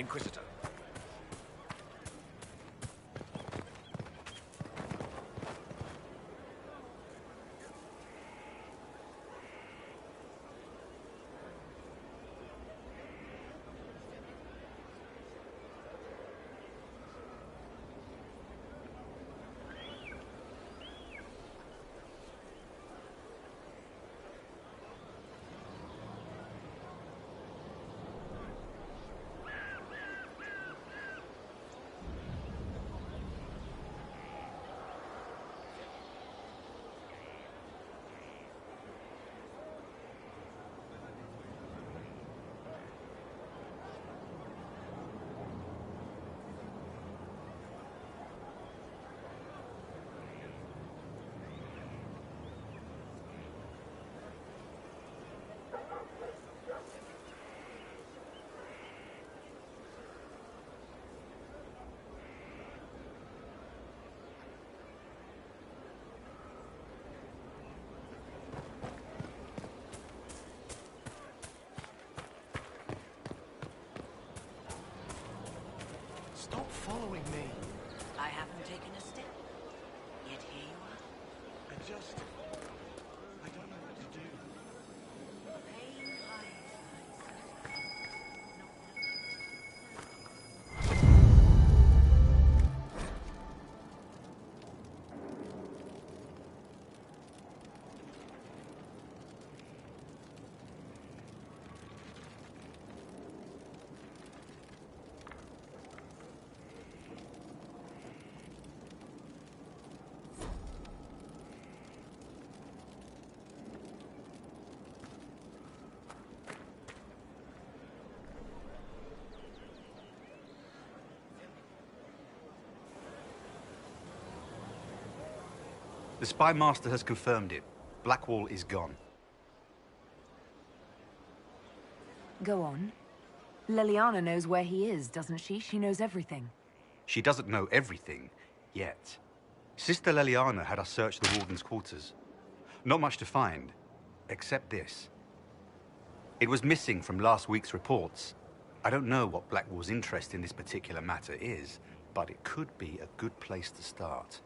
Inquisitor. Stop following me. I haven't taken a step. Yet here you are. I don't know what to do. Pain hides. The Spy Master has confirmed it. Blackwall is gone. Go on. Liliana knows where he is, doesn't she? She knows everything. She doesn't know everything, yet. Sister Liliana had us search the Warden's quarters. Not much to find, except this. It was missing from last week's reports. I don't know what Blackwall's interest in this particular matter is, but it could be a good place to start.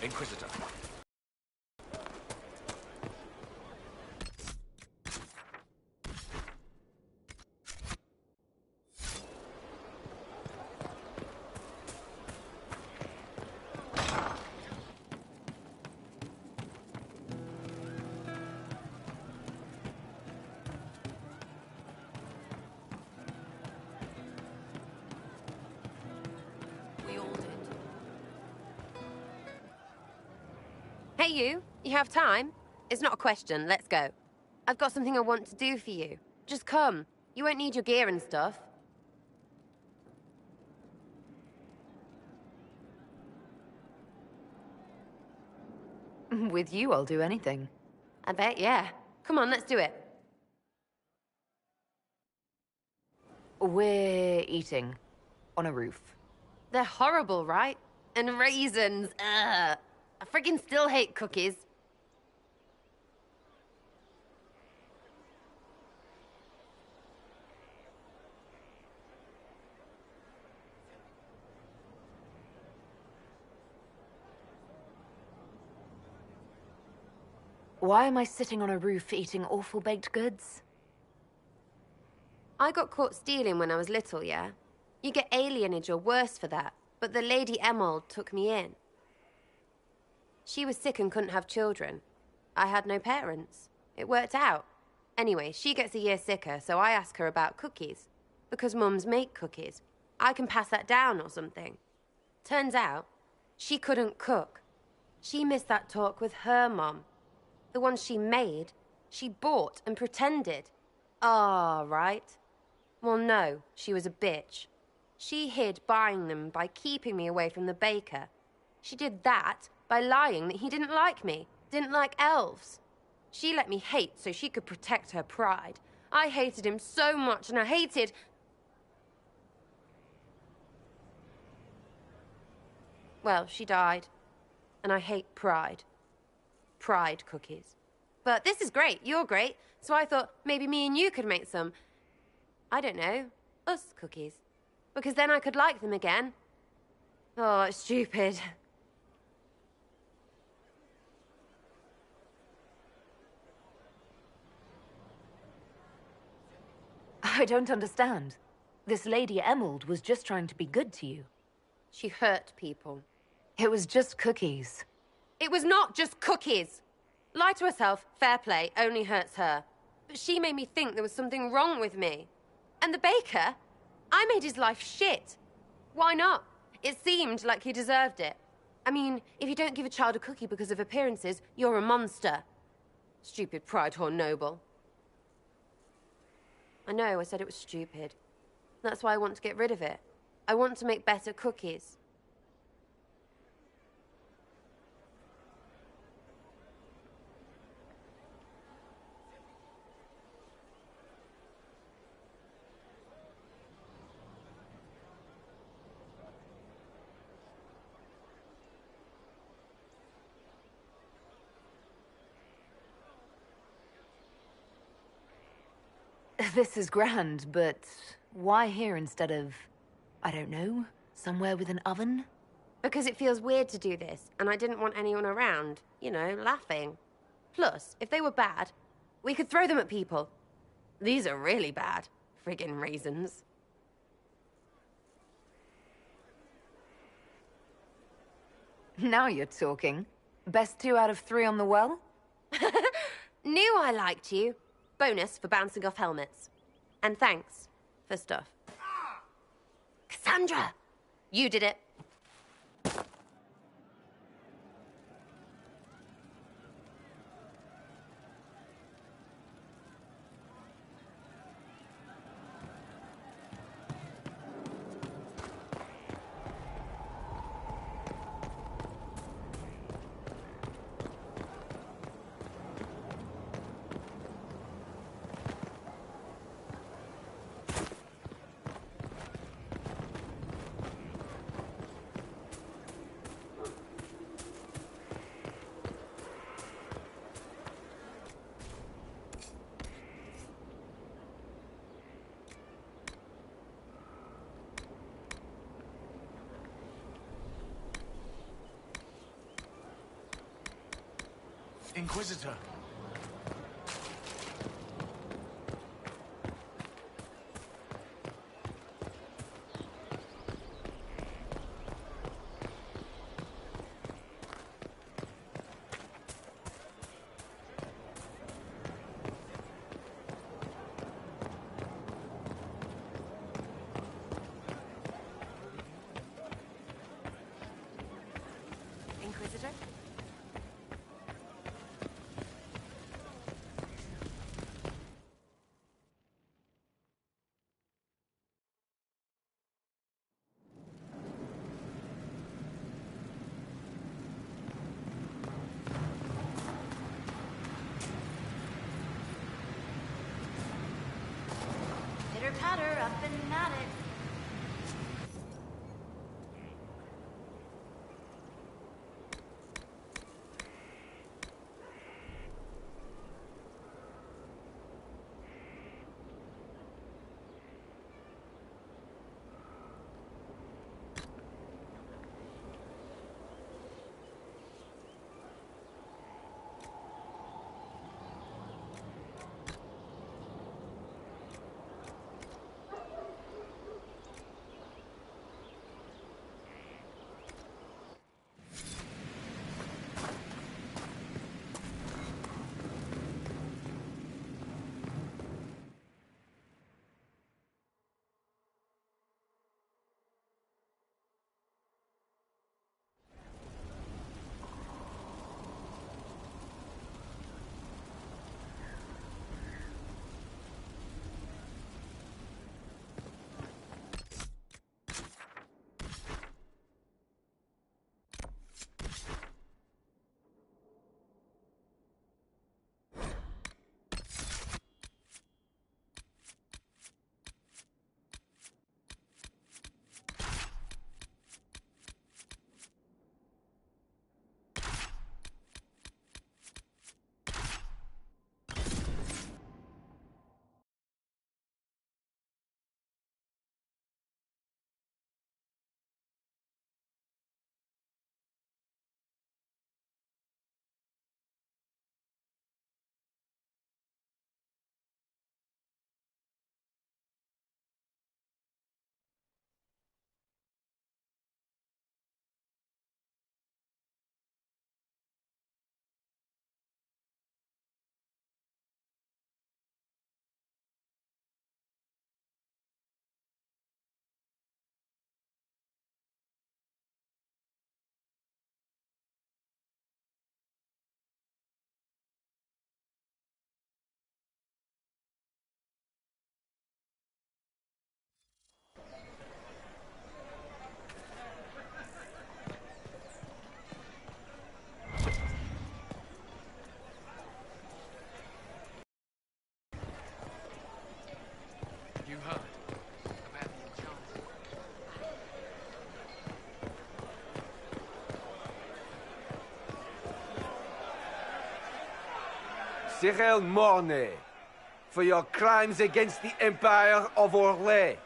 Inquisitor. Hey you have time? It's not a question, let's go. I've got something I want to do for you. Just come. You won't need your gear and stuff. With you, I'll do anything. I bet, yeah. Come on, let's do it. We're eating. On a roof. They're horrible, right? And raisins, ugh. I friggin' still hate cookies. Why am I sitting on a roof eating awful baked goods? I got caught stealing when I was little, yeah? You get alienage or worse for that, but the Lady Emerald took me in. She was sick and couldn't have children. I had no parents. It worked out. Anyway, she gets a year sicker, so I ask her about cookies. Because mums make cookies. I can pass that down or something. Turns out, she couldn't cook. She missed that talk with her mom. The one she made, she bought and pretended. Ah, right. Well, no, she was a bitch. She hid buying them by keeping me away from the baker. She did that by lying that he didn't like me, didn't like elves. She let me hate so she could protect her pride. I hated him so much, and I hated... Well, she died. And I hate pride. Pride cookies. But this is great, you're great, so I thought maybe me and you could make some... I don't know, us cookies. Because then I could like them again. Oh, it's stupid. I don't understand. This Lady Emerald was just trying to be good to you. She hurt people. It was just cookies. It was not just cookies. Lie to herself, fair play, only hurts her. But she made me think there was something wrong with me. And the baker? I made his life shit. Why not? It seemed like he deserved it. I mean, if you don't give a child a cookie because of appearances, you're a monster. Stupid pride whore noble. I know, I said it was stupid. That's why I want to get rid of it. I want to make better cookies. This is grand, but why here instead of, I don't know, somewhere with an oven? Because it feels weird to do this, and I didn't want anyone around, you know, laughing. Plus, if they were bad, we could throw them at people. These are really bad. Friggin' raisins. Now you're talking. Best 2 out of 3 on the well? Knew I liked you. Bonus for bouncing off helmets. And thanks for stuff. Cassandra! You did it. Inquisitor. Inquisitor? Pitter-patter, up and at it. Cyril Mornay, for your crimes against the Empire of Orlais.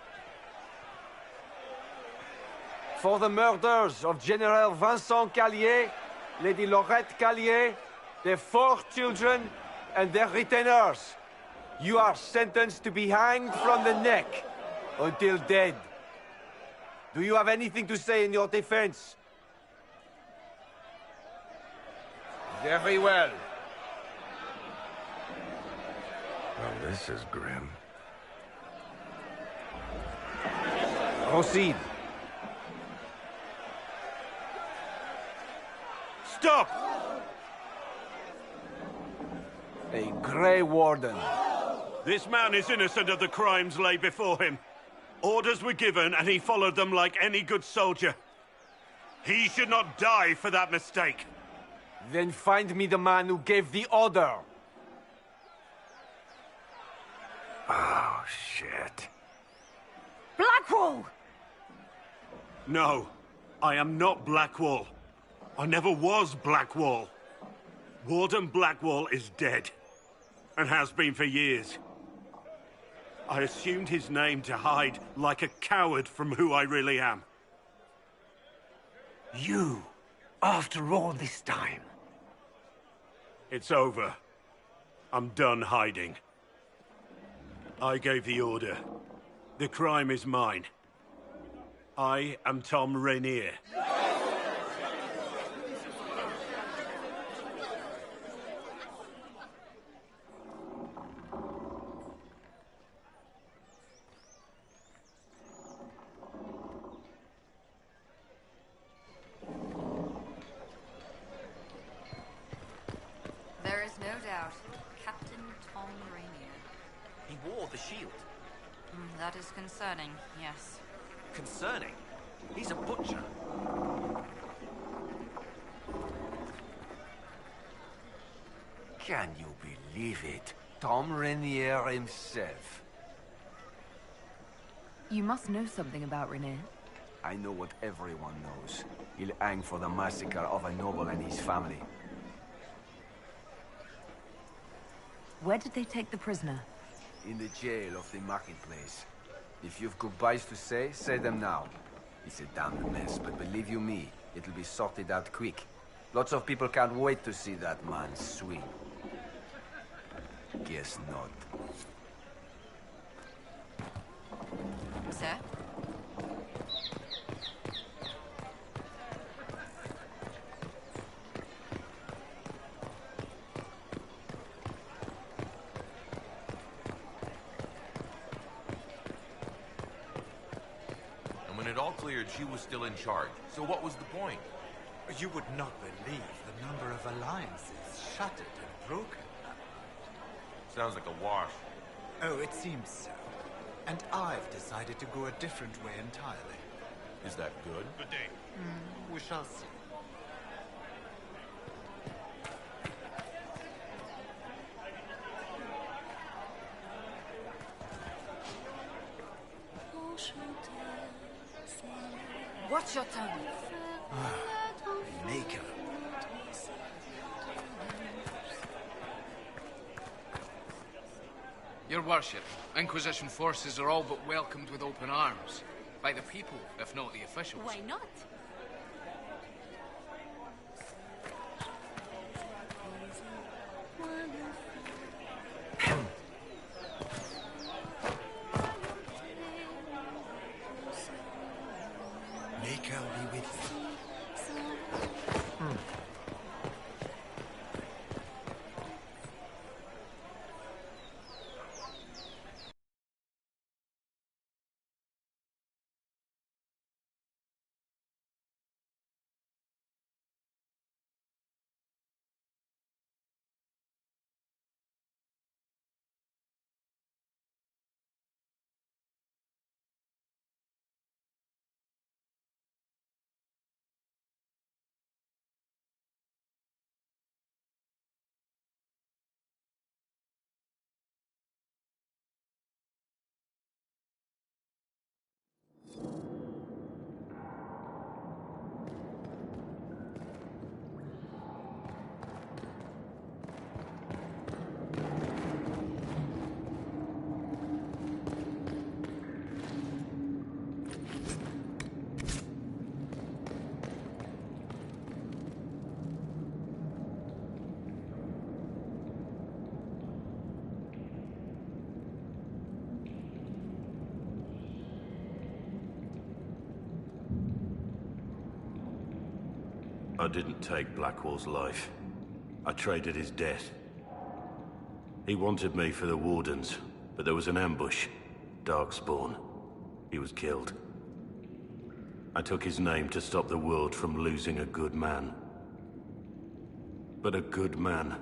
For the murders of General Vincent Callier, Lady Laurette Callier, their 4 children, and their retainers. You are sentenced to be hanged from the neck until dead. Do you have anything to say in your defense? Very well. Well, this is grim. Proceed. Stop! A Grey Warden. This man is innocent of the crimes laid before him. Orders were given, and he followed them like any good soldier. He should not die for that mistake. Then find me the man who gave the order. Oh, shit. Blackwall! No, I am not Blackwall. I never was Blackwall. Warden Blackwall is dead, and has been for years. I assumed his name to hide like a coward from who I really am. You, after all this time. It's over. I'm done hiding. I gave the order. The crime is mine. I am Tom Rainier. There is no doubt. Captain Tom Rainier. He wore the shield. That is concerning, yes. Concerning. He's a butcher. Can you believe it? Tom Rainier himself. You must know something about Renee. I know what everyone knows. He'll hang for the massacre of a noble and his family. Where did they take the prisoner? In the jail of the marketplace. If you've goodbyes to say them now. It's a damned mess, but believe you me, it'll be sorted out quick. Lots of people can't wait to see that man swing. Guess not. Sir? And when it all cleared, she was still in charge. So what was the point? You would not believe the number of alliances shattered and broken. Sounds like a wash. Oh, it seems so. And I've decided to go a different way entirely. Is that good? Good day. We shall see. Watch your tongue. Maker. Your worship, Inquisition forces are all but welcomed with open arms. By the people, if not the officials. Why not? Maker be with you. I didn't take Blackwall's life. I traded his death. He wanted me for the Wardens, but there was an ambush. Darkspawn. He was killed. I took his name to stop the world from losing a good man. But a good man,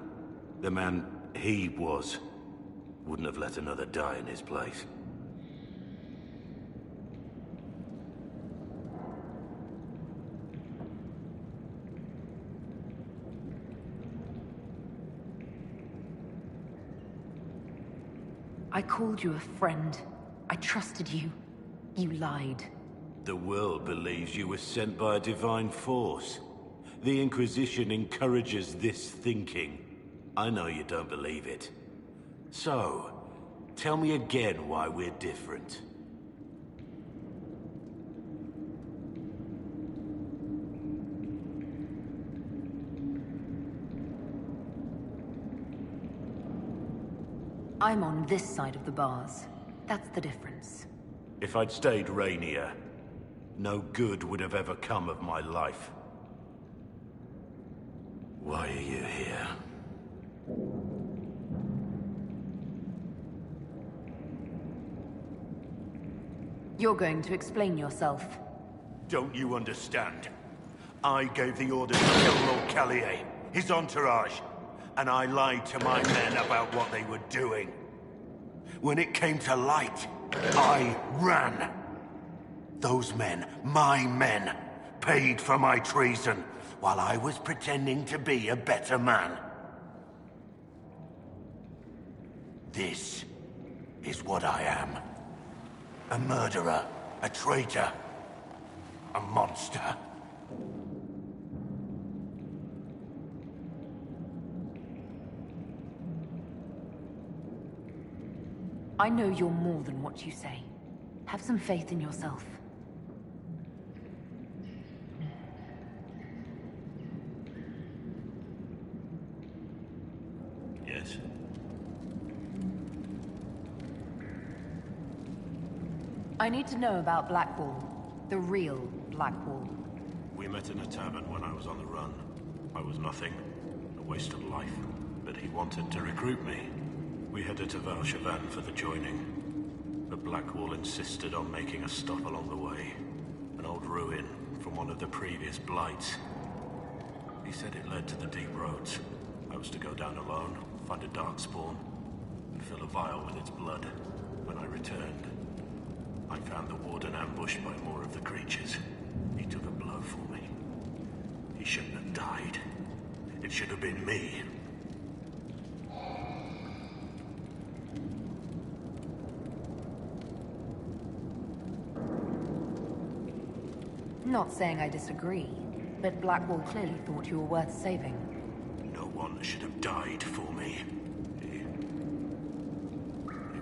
the man he was, wouldn't have let another die in his place. I called you a friend. I trusted you. You lied. The world believes you were sent by a divine force. The Inquisition encourages this thinking. I know you don't believe it. So, tell me again why we're different. I'm on this side of the bars. That's the difference. If I'd stayed Rainier, no good would have ever come of my life. Why are you here? You're going to explain yourself. Don't you understand? I gave the order to kill Lord Callier, his entourage, and I lied to my men about what they were doing. When it came to light, I ran. Those men, my men, paid for my treason, while I was pretending to be a better man. This is what I am. A murderer, a traitor, a monster. I know you're more than what you say. Have some faith in yourself. Yes. I need to know about Blackwall. The real Blackwall. We met in a tavern when I was on the run. I was nothing, a waste of life. But he wanted to recruit me. We headed to Val-Chevan for the joining. But Blackwall insisted on making a stop along the way. An old ruin from one of the previous blights. He said it led to the deep roads. I was to go down alone, find a darkspawn, and fill a vial with its blood. When I returned, I found the warden ambushed by more of the creatures. He took a blow for me. He shouldn't have died. It should have been me. Not saying I disagree, but Blackwall clearly thought you were worth saving. No one should have died for me. He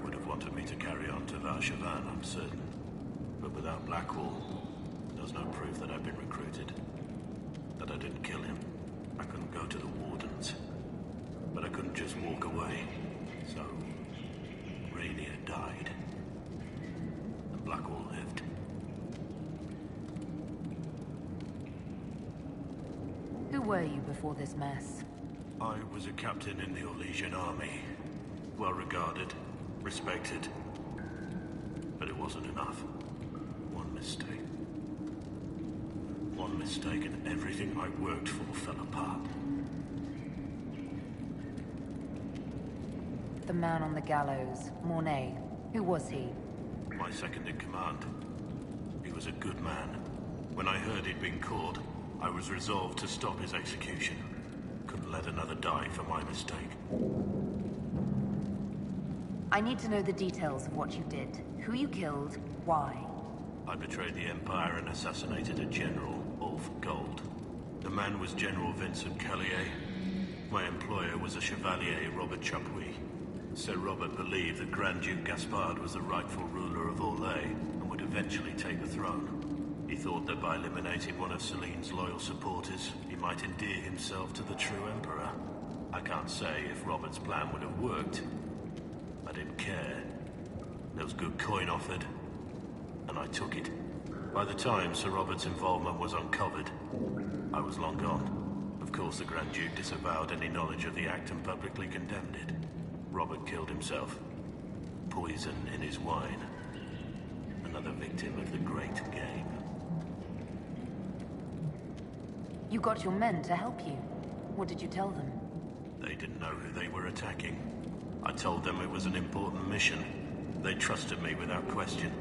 would have wanted me to carry on to Val-Chevan, I'm certain. But without Blackwall, there's no proof that I've been recruited. That I didn't kill him. I couldn't go to the Wardens. But I couldn't just walk away. So, Rainier died. And Blackwall lived. Who were you before this mess? I was a captain in the Orlesian army. Well regarded, respected. But it wasn't enough. One mistake. One mistake and everything I worked for fell apart. The man on the gallows, Mornay. Who was he? My second in command. He was a good man. When I heard he'd been caught, I was resolved to stop his execution. Couldn't let another die for my mistake. I need to know the details of what you did. Who you killed, why. I betrayed the Empire and assassinated a general, Ulf Gold. The man was General Vincent Callier. My employer was a Chevalier, Robert Chapuis. Sir Robert believed that Grand Duke Gaspard was the rightful ruler of Orlais and would eventually take the throne. He thought that by eliminating one of Celine's loyal supporters, he might endear himself to the true Emperor. I can't say if Robert's plan would have worked. I didn't care. There was good coin offered, and I took it. By the time Sir Robert's involvement was uncovered, I was long gone. Of course, the Grand Duke disavowed any knowledge of the act and publicly condemned it. Robert killed himself. Poison in his wine. Another victim of the Great Game. You got your men to help you. What did you tell them? They didn't know who they were attacking. I told them it was an important mission. They trusted me without question.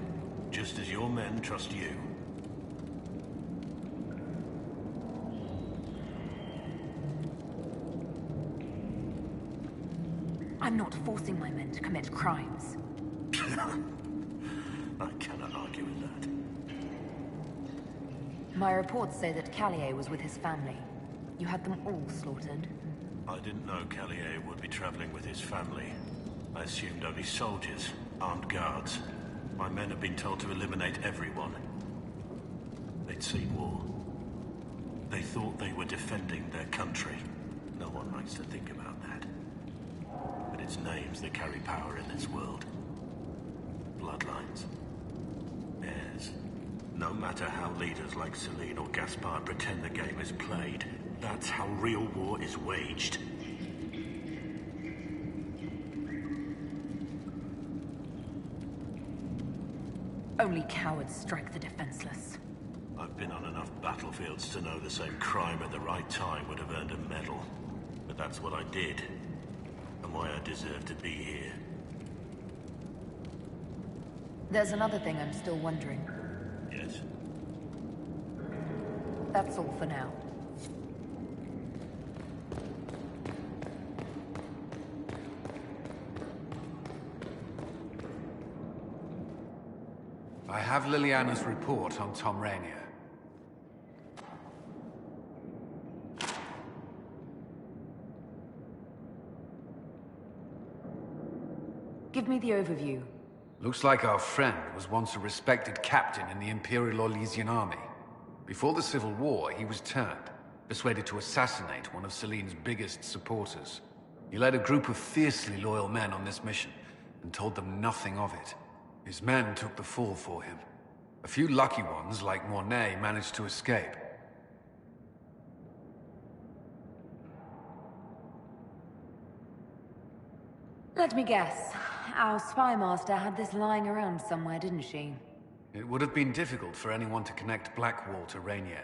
Just as your men trust you. I'm not forcing my men to commit crimes. I cannot argue with that. My reports say that Callier was with his family. You had them all slaughtered. I didn't know Callier would be traveling with his family. I assumed only soldiers, armed guards. My men have been told to eliminate everyone. They'd seen war. They thought they were defending their country. No one likes to think about that. But it's names that carry power in this world. Bloodlines. Heirs. No matter how leaders like Celine or Gaspard pretend the game is played, that's how real war is waged. Only cowards strike the defenseless. I've been on enough battlefields to know the same crime at the right time would have earned a medal. But that's what I did, and why I deserve to be here. There's another thing I'm still wondering. Yes? That's all for now. I have Liliana's report on Tom Rainier. Give me the overview. Looks like our friend was once a respected captain in the Imperial Orlesian army. Before the Civil War, he was turned, persuaded to assassinate one of Celine's biggest supporters. He led a group of fiercely loyal men on this mission, and told them nothing of it. His men took the fall for him. A few lucky ones, like Mornay, managed to escape. Let me guess. Our spy master had this lying around somewhere, didn't she? It would have been difficult for anyone to connect Blackwall to Rainier.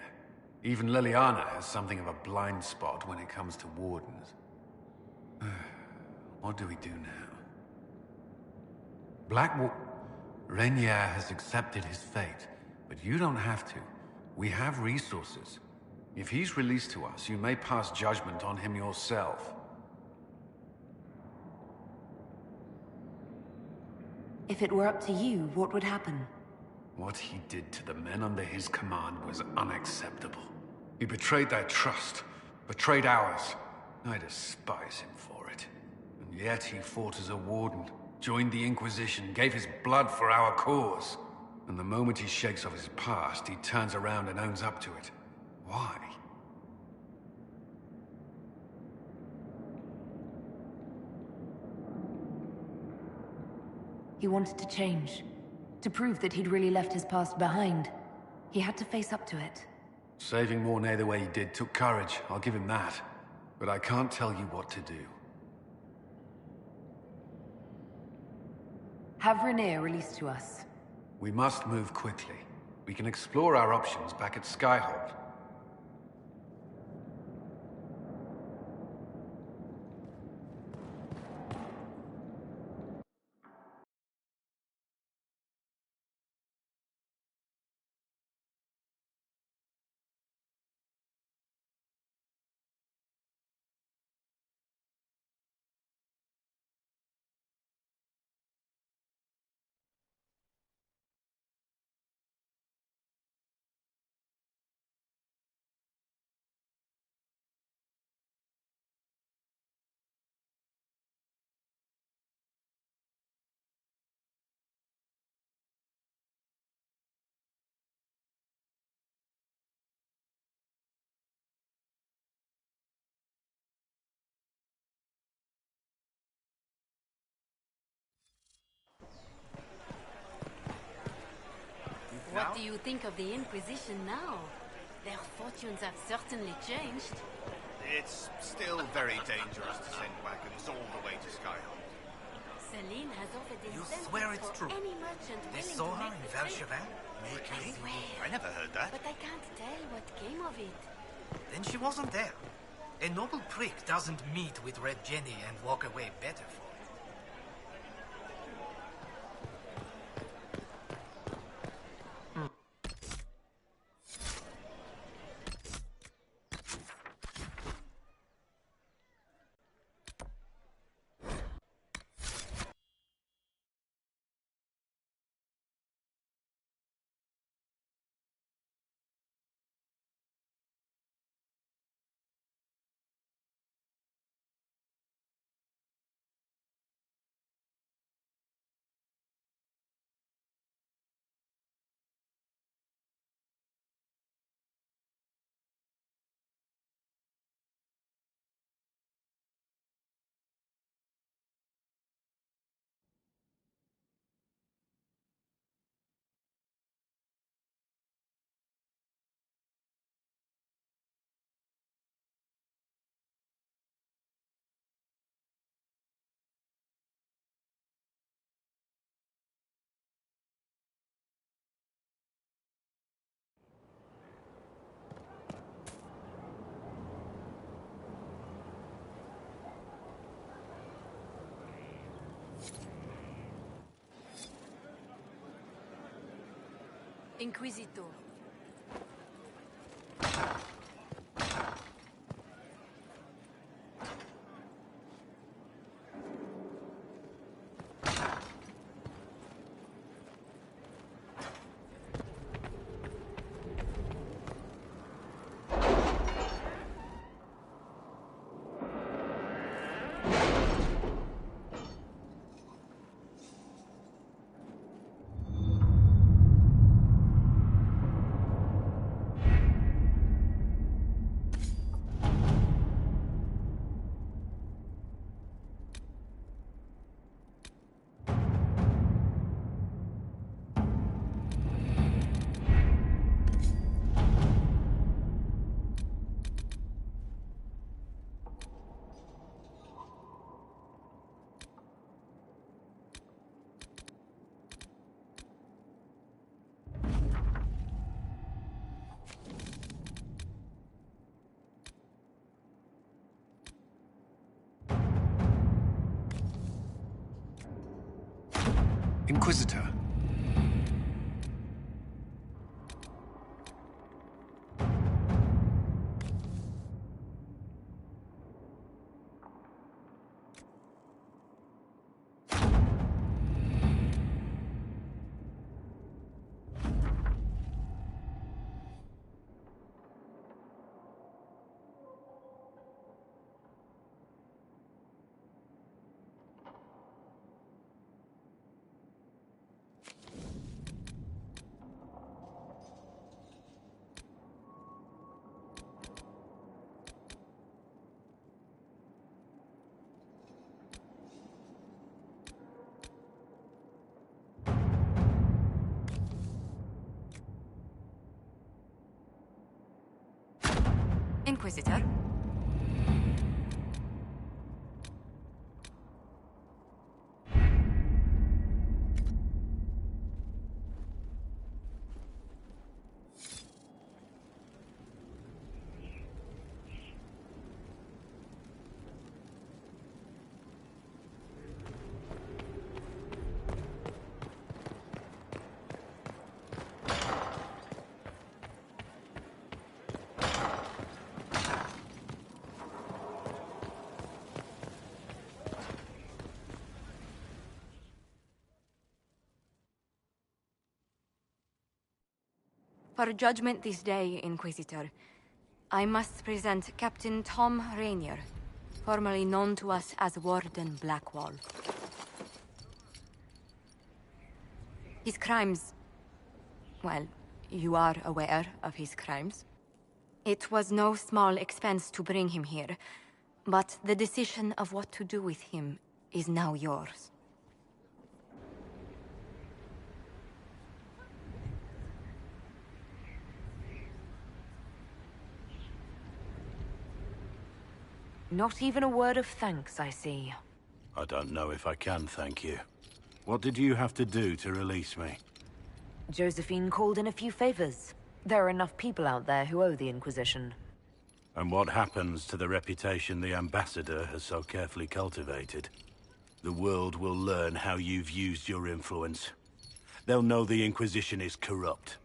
Even Liliana has something of a blind spot when it comes to wardens. What do we do now? Blackwall... Rainier has accepted his fate, but you don't have to. We have resources. If he's released to us, you may pass judgment on him yourself. If it were up to you, what would happen? What he did to the men under his command was unacceptable. He betrayed their trust, betrayed ours. I despise him for it. And yet he fought as a warden, joined the Inquisition, gave his blood for our cause. And the moment he shakes off his past, he turns around and owns up to it. Why? He wanted to change. To prove that he'd really left his past behind. He had to face up to it. Saving Mornay the way he did took courage, I'll give him that. But I can't tell you what to do. Have Rainier released to us. We must move quickly. We can explore our options back at Skyhold. do you think of the Inquisition now? Their fortunes have certainly changed. It's still very dangerous to send wagons all the way to Skyhold. Celine has offered You incentives swear it's for true? any merchant They willing saw to her make in the trip. Valchevan? I swear. I never heard that. But I can't tell what came of it. Then she wasn't there. A noble prick doesn't meet with Red Jenny and walk away better for it. Inquisitor. Inquisitor. Inquisitor? For judgment this day, Inquisitor, I must present Captain Tom Rainier, formerly known to us as Warden Blackwall. His crimes... well, you are aware of his crimes. It was no small expense to bring him here, but the decision of what to do with him is now yours. Not even a word of thanks, I see. I don't know if I can thank you. What did you have to do to release me? Josephine called in a few favors. There are enough people out there who owe the Inquisition. And what happens to the reputation the Ambassador has so carefully cultivated? The world will learn how you've used your influence. They'll know the Inquisition is corrupt.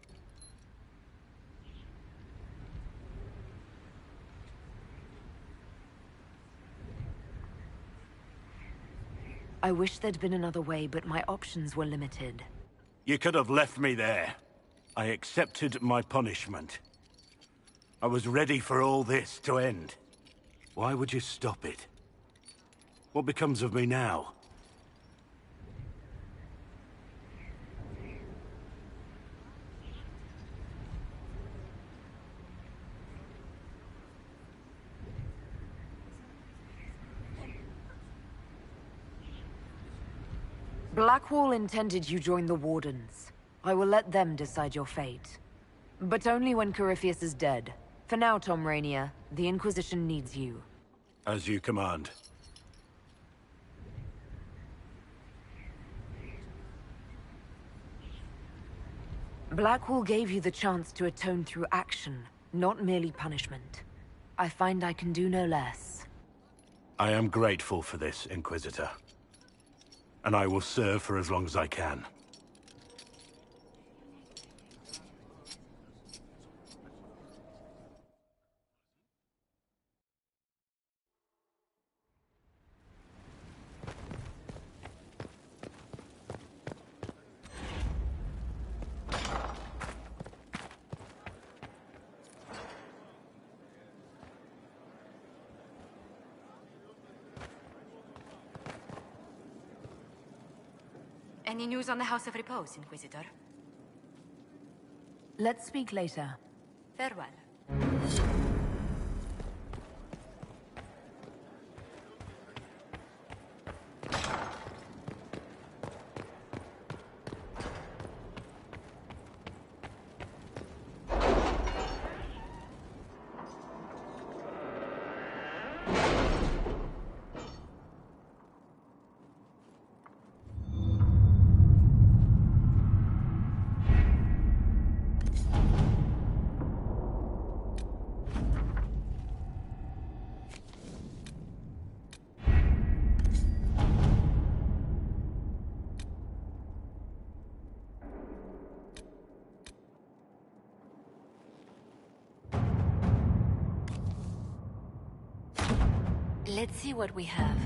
I wish there'd been another way, but my options were limited. You could have left me there. I accepted my punishment. I was ready for all this to end. Why would you stop it? What becomes of me now? Blackwall intended you join the Wardens. I will let them decide your fate. But only when Corypheus is dead. For now, Tom Rainier, the Inquisition needs you. As you command. Blackwall gave you the chance to atone through action, not merely punishment. I find I can do no less. I am grateful for this, Inquisitor. And I will serve for as long as I can. Any news on the House of Repose, Inquisitor? Let's speak later. Farewell. Let's see what we have.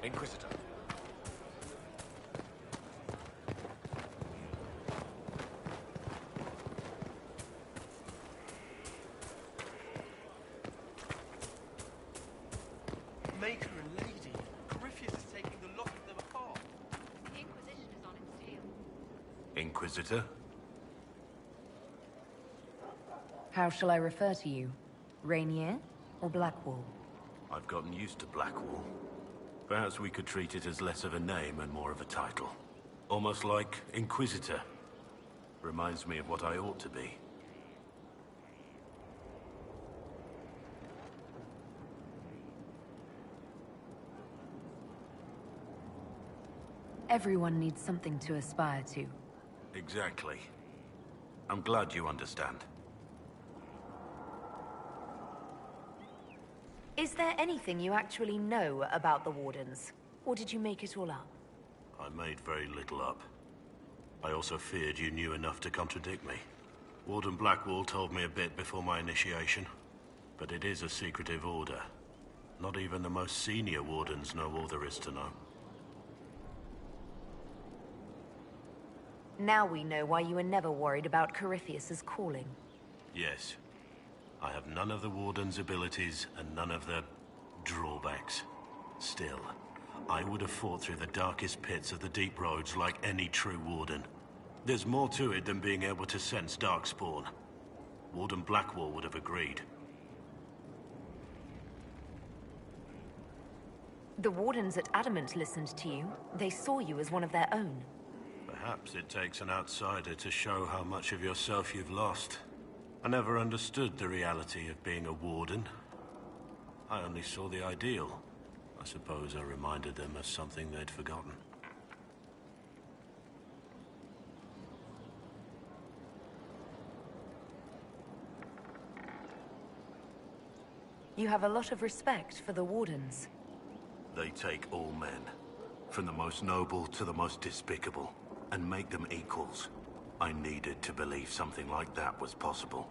Inquisitor. Maker and Lady. Corypheus is taking the lot of them apart. The Inquisition is on its tail. Inquisitor? How shall I refer to you? Rainier or Blackwall? I've gotten used to Blackwall. Perhaps we could treat it as less of a name and more of a title. Almost like Inquisitor. Reminds me of what I ought to be. Everyone needs something to aspire to. Exactly. I'm glad you understand. Is there anything you actually know about the Wardens? Or did you make it all up? I made very little up. I also feared you knew enough to contradict me. Warden Blackwall told me a bit before my initiation, but it is a secretive order. Not even the most senior wardens know all there is to know. Now we know why you were never worried about Corypheus's calling. Yes. I have none of the Warden's abilities and none of the drawbacks. Still, I would have fought through the darkest pits of the deep roads like any true Warden. There's more to it than being able to sense darkspawn. Warden Blackwall would have agreed. The Wardens at Adamant listened to you. They saw you as one of their own. Perhaps it takes an outsider to show how much of yourself you've lost. I never understood the reality of being a Warden. I only saw the ideal. I suppose I reminded them of something they'd forgotten. You have a lot of respect for the Wardens. They take all men, from the most noble to the most despicable, and make them equals. I needed to believe something like that was possible.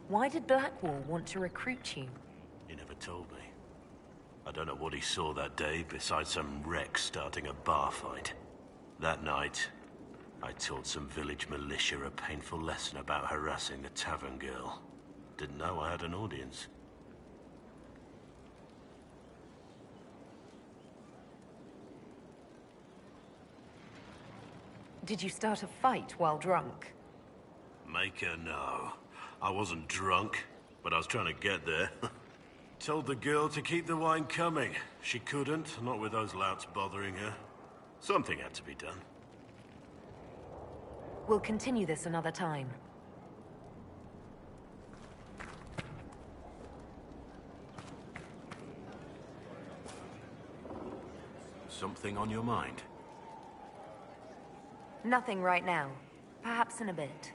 Why did Blackwall want to recruit you? He never told me. I don't know what he saw that day besides some wreck starting a bar fight. That night, I taught some village militia a painful lesson about harassing the tavern girl. Didn't know I had an audience. Did you start a fight while drunk? Make her know. I wasn't drunk, but I was trying to get there. Told the girl to keep the wine coming. She couldn't, not with those louts bothering her. Something had to be done. We'll continue this another time. Something on your mind? Nothing right now. Perhaps in a bit.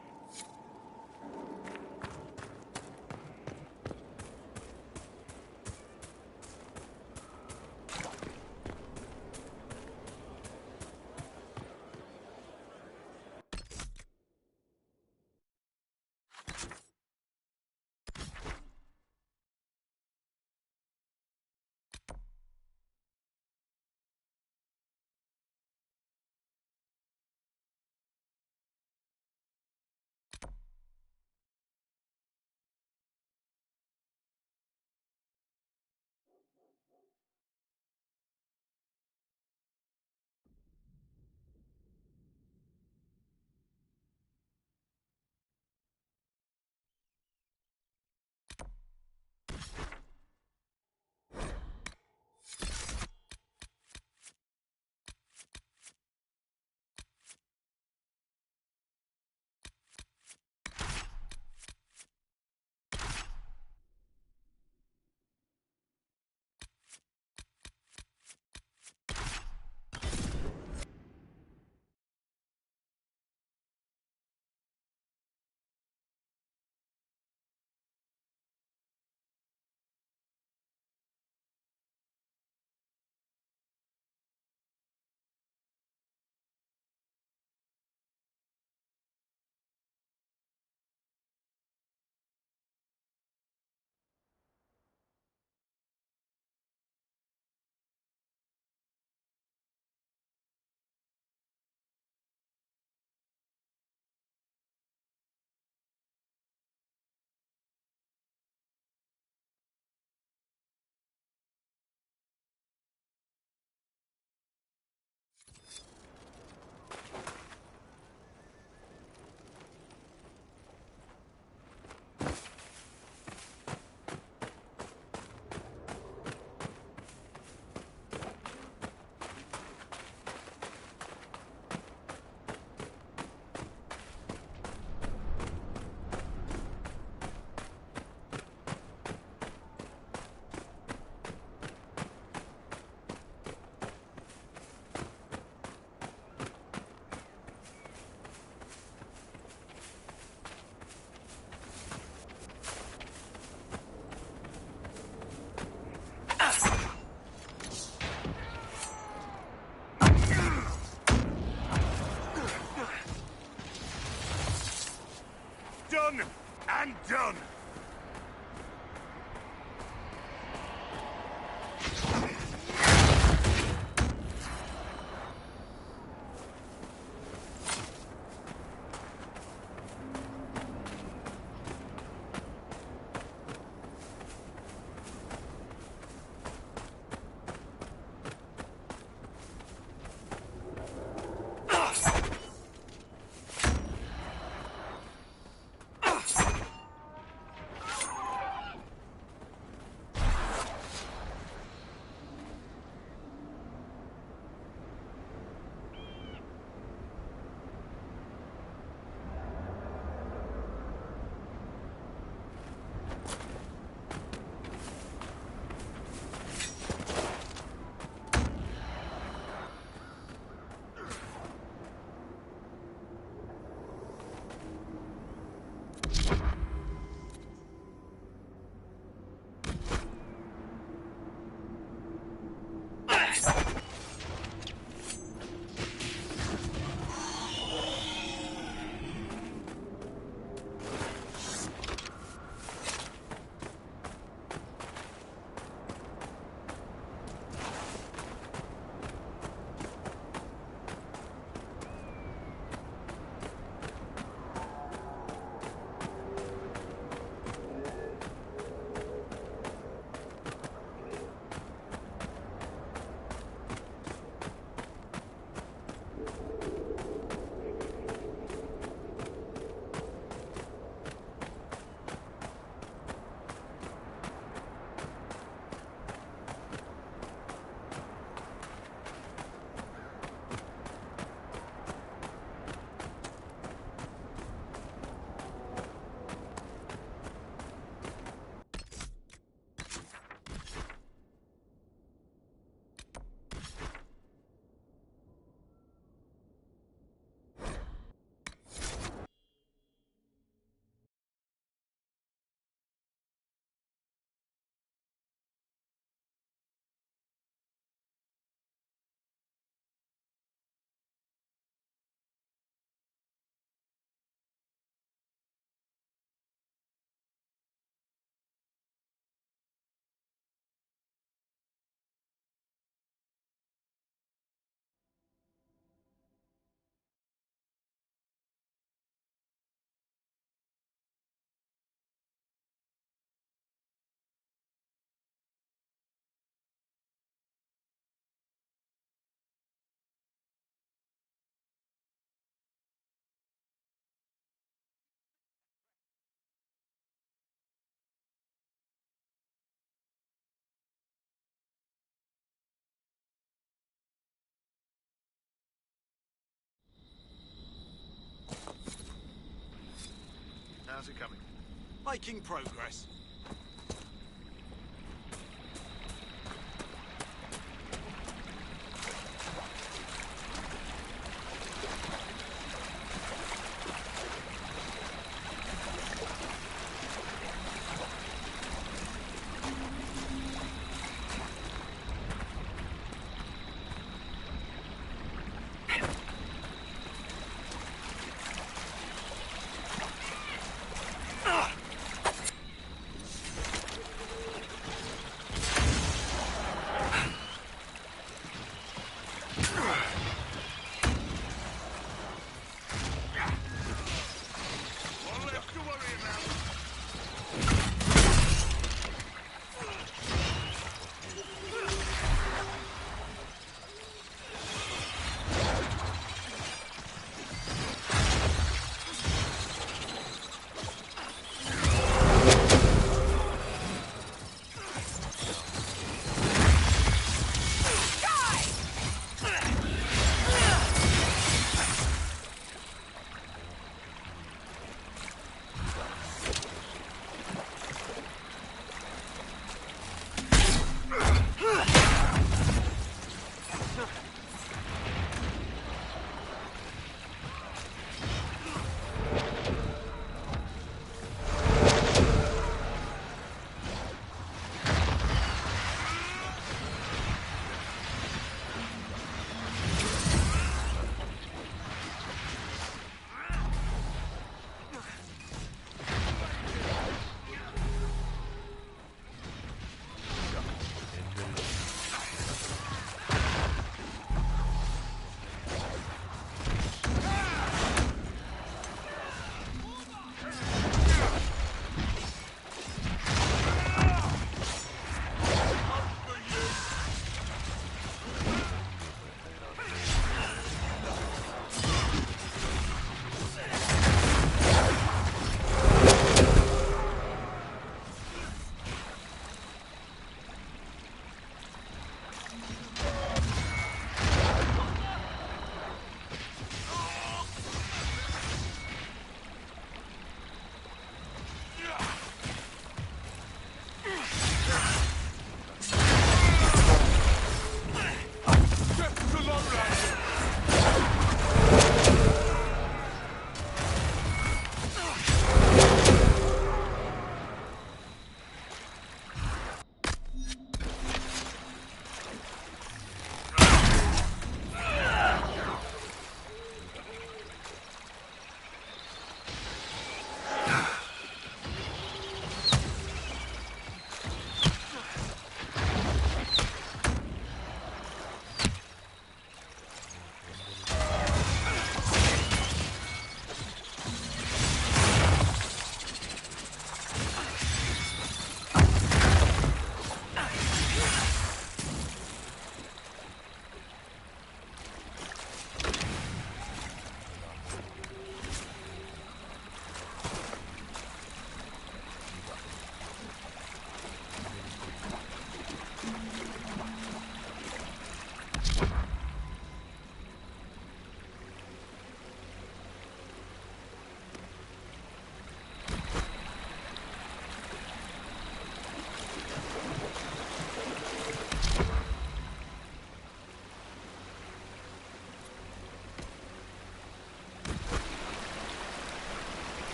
Making progress.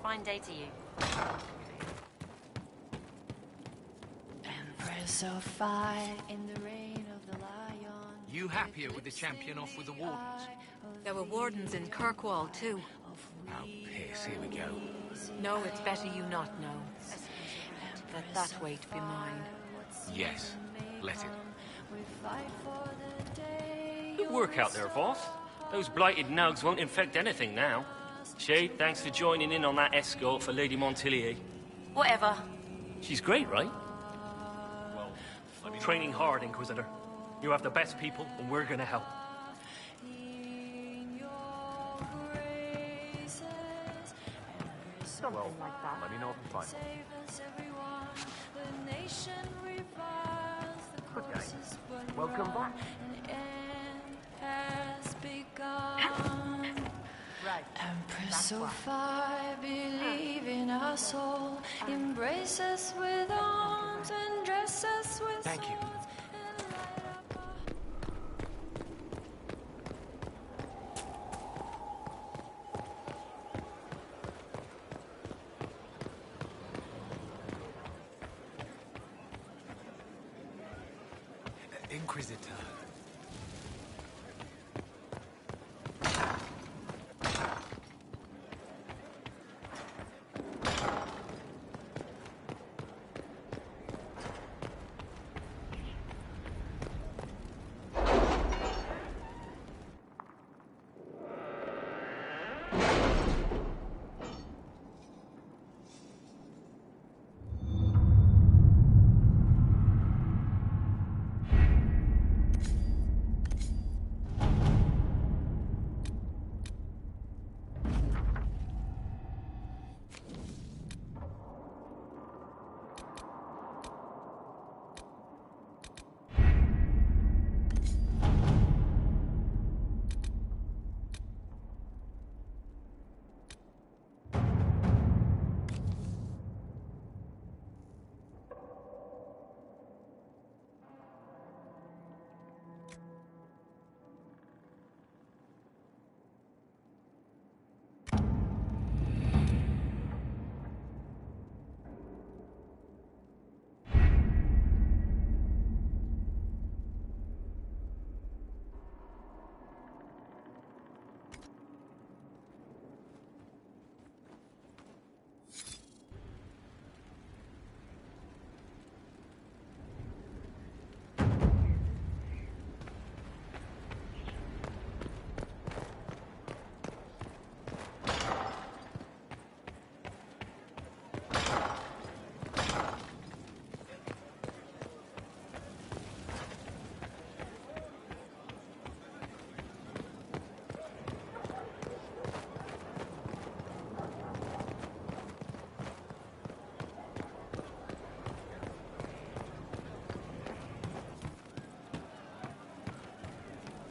fine day to you. Empress of fire in the reign of the lion. You happier with the champion off with the wardens? There were wardens in Kirkwall, too. Oh, piss, here we go. No, it's better you not know. Let that weight be mine. Yes, let it. Good work out there, boss. Those blighted nugs won't infect anything now. Shade, thanks for joining in on that escort for Lady Montilier. Whatever. She's great, right? Well, I'm training hard, Inquisitor. You have the best people, and we're gonna help. Well, let me know if you find one. Good day. Welcome back. Empress of fire, believe in our soul. Embrace us with arms and dress us with Thank you. Inquisitor.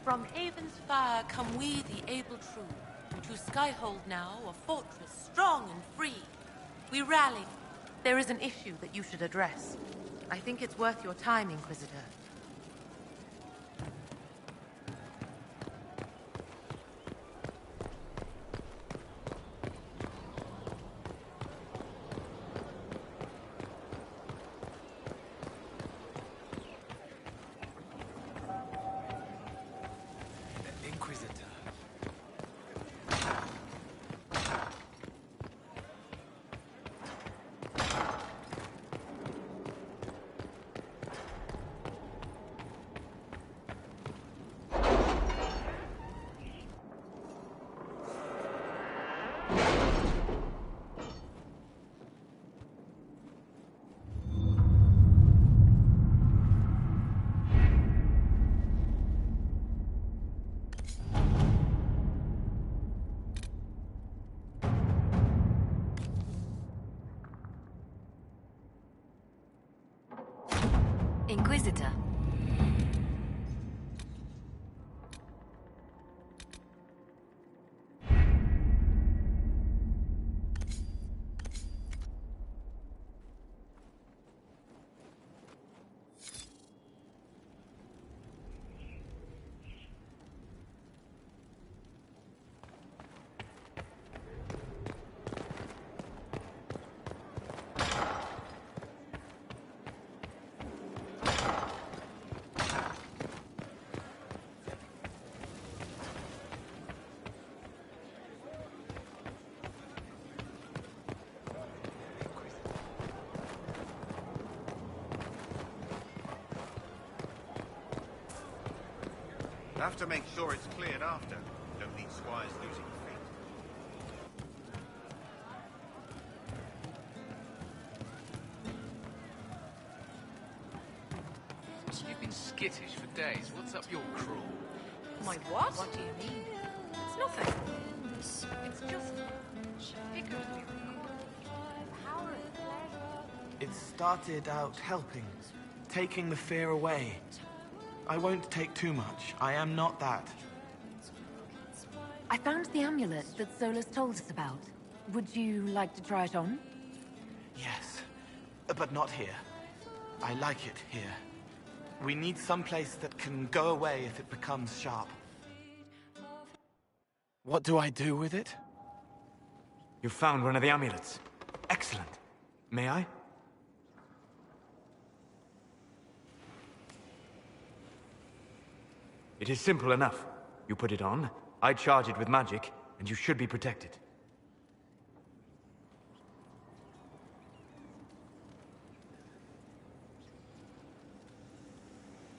From Haven's fire come we, the able true. To Skyhold now, a fortress strong and free. We rally. There is an issue that you should address. I think it's worth your time, Inquisitor. Inquisitor. have to make sure it's cleared after. Don't need squires losing feet. You've been skittish for days. What's up your craw? My what? What do you mean? It's nothing. It's just figures we It started out helping, taking the fear away. I won't take too much. I am not that. I found the amulet that Solus told us about. Would you like to try it on? Yes, but not here. I like it here. We need some place that can go away if it becomes sharp. What do I do with it? You found one of the amulets. Excellent. May I? It is simple enough. You put it on, I charge it with magic, and you should be protected.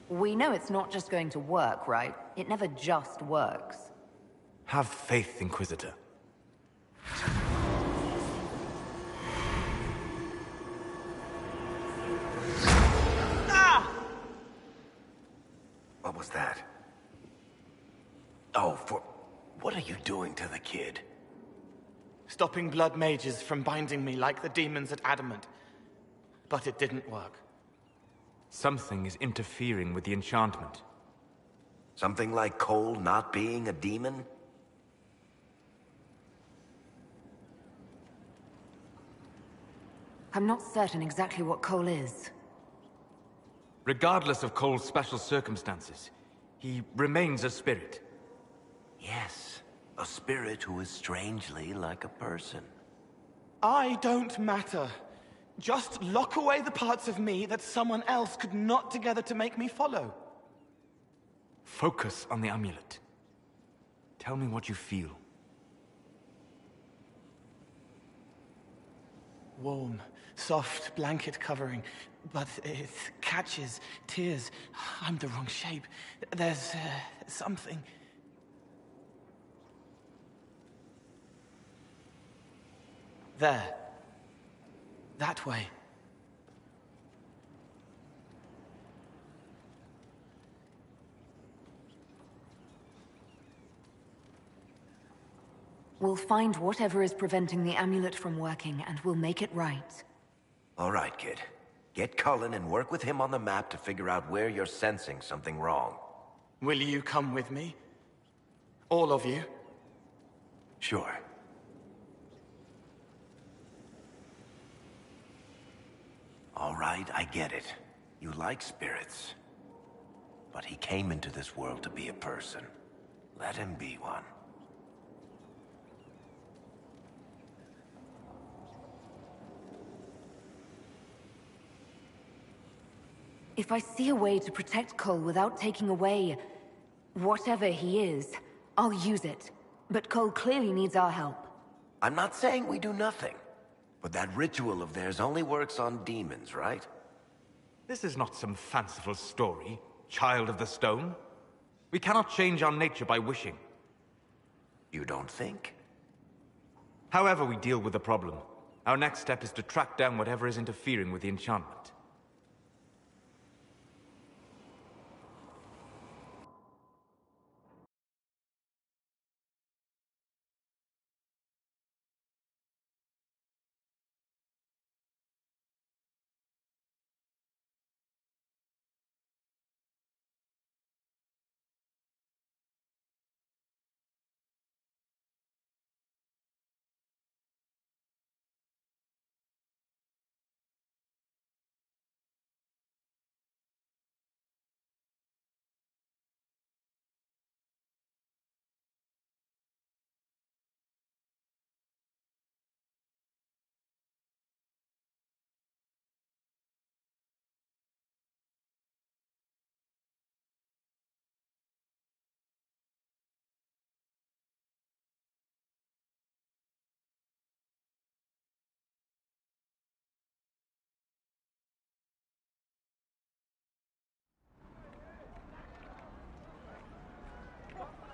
We know it's not just going to work, right? It never just works. Have faith, Inquisitor. What was that? Oh, what are you doing to the kid? Stopping blood mages from binding me like the demons at Adamant. But it didn't work. Something is interfering with the enchantment. Something like Cole not being a demon? I'm not certain exactly what Cole is. Regardless of Cole's special circumstances, he remains a spirit. Yes, a spirit who is strangely like a person. I don't matter. Just lock away the parts of me that someone else could knot together to make me follow. Focus on the amulet. Tell me what you feel. Warm, soft blanket covering, but it catches tears. I'm the wrong shape. There's something. There. That way. We'll find whatever is preventing the amulet from working, and we'll make it right. All right, kid. Get Cullen and work with him on the map to figure out where you're sensing something wrong. Will you come with me? All of you? Sure. All right, I get it. You like spirits. But he came into this world to be a person. Let him be one. If I see a way to protect Cole without taking away whatever he is, I'll use it. But Cole clearly needs our help. I'm not saying we do nothing. But that ritual of theirs only works on demons, right? This is not some fanciful story, child of the stone. We cannot change our nature by wishing. You don't think? However we deal with the problem, our next step is to track down whatever is interfering with the enchantment.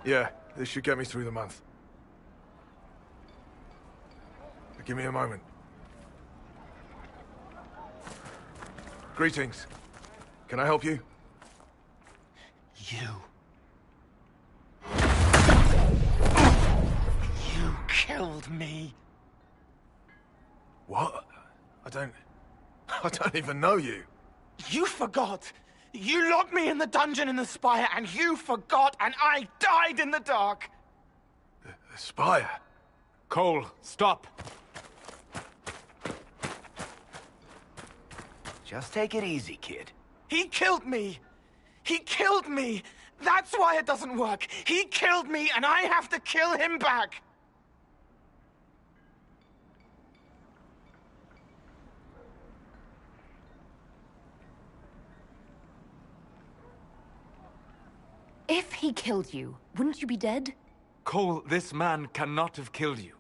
Yeah, this should get me through the month. Give me a moment. Greetings. Can I help you? You killed me. What? I don't even know you. You forgot. You locked me in the dungeon in the Spire, and you forgot, and I died in the dark. The Spire? Cole, stop. Just take it easy, kid. He killed me. He killed me. That's why it doesn't work. He killed me, and I have to kill him back. If he killed you, wouldn't you be dead? Cole, this man cannot have killed you.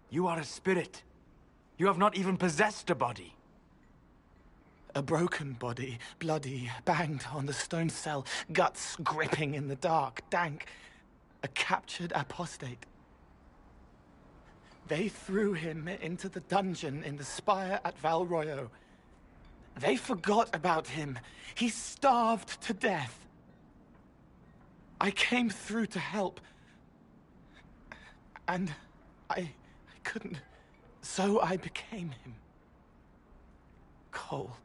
You are a spirit. You have not even possessed a body. A broken body, bloody, banged on the stone cell, guts gripping in the dark, dank. A captured apostate. They threw him into the dungeon in the Spire at Val Royo. They forgot about him. He starved to death. I came through to help. And I couldn't. So I became him. Cole.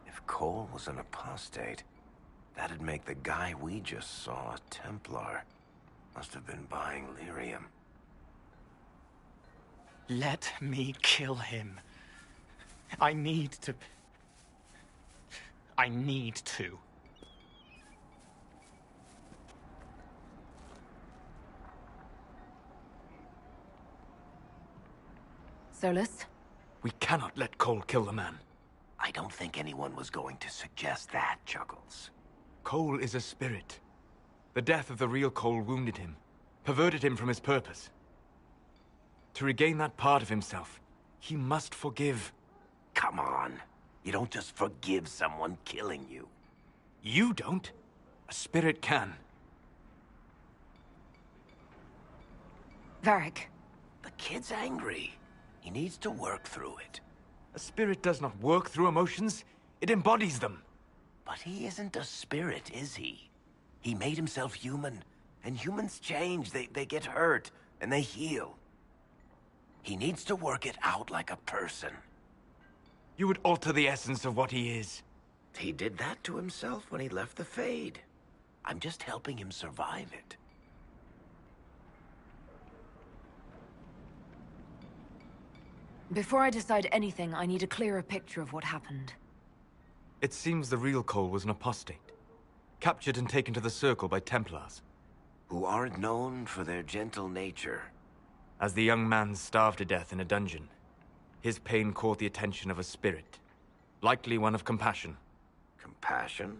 If Cole was an apostate, that'd make the guy we just saw a Templar. Must have been buying lyrium. Let me kill him. I need to. Solus? We cannot let Cole kill the man. I don't think anyone was going to suggest that, Chuckles. Cole is a spirit. The death of the real Cole wounded him, perverted him from his purpose. To regain that part of himself, he must forgive. Come on. You don't just forgive someone killing you. You don't. A spirit can. Varric. The kid's angry. He needs to work through it. A spirit does not work through emotions. It embodies them. But he isn't a spirit, is he? He made himself human. And humans change. They get hurt. And they heal. He needs to work it out like a person. You would alter the essence of what he is. He did that to himself when he left the Fade. I'm just helping him survive it. Before I decide anything, I need a clearer picture of what happened. It seems the real Cole was an apostate. Captured and taken to the Circle by Templars. Who aren't known for their gentle nature. As the young man starved to death in a dungeon, his pain caught the attention of a spirit. Likely one of compassion. Compassion?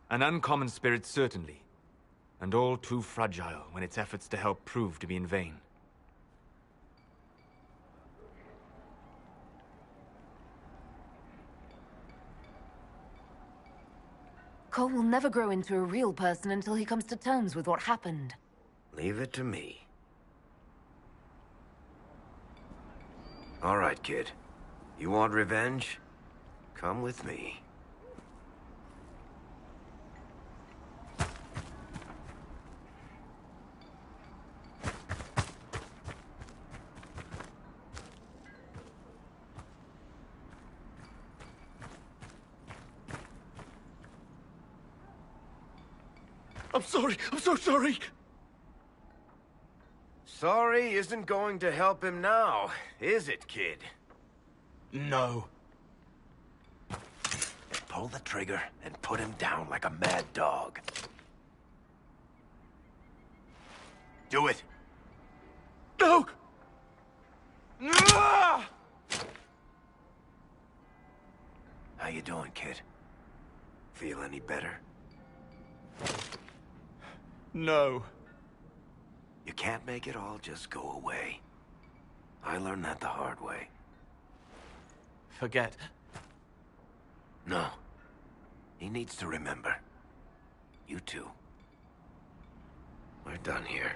An uncommon spirit, certainly. And all too fragile when its efforts to help prove to be in vain. Cole will never grow into a real person until he comes to terms with what happened. Leave it to me. All right, kid. You want revenge? Come with me. I'm sorry. I'm so sorry. Sorry isn't going to help him now, is it, kid? No. Pull the trigger and put him down like a mad dog. Do it. No! How you doing, kid? Feel any better? No. You can't make it all just go away. I learned that the hard way. Forget. No. He needs to remember. You too. We're done here.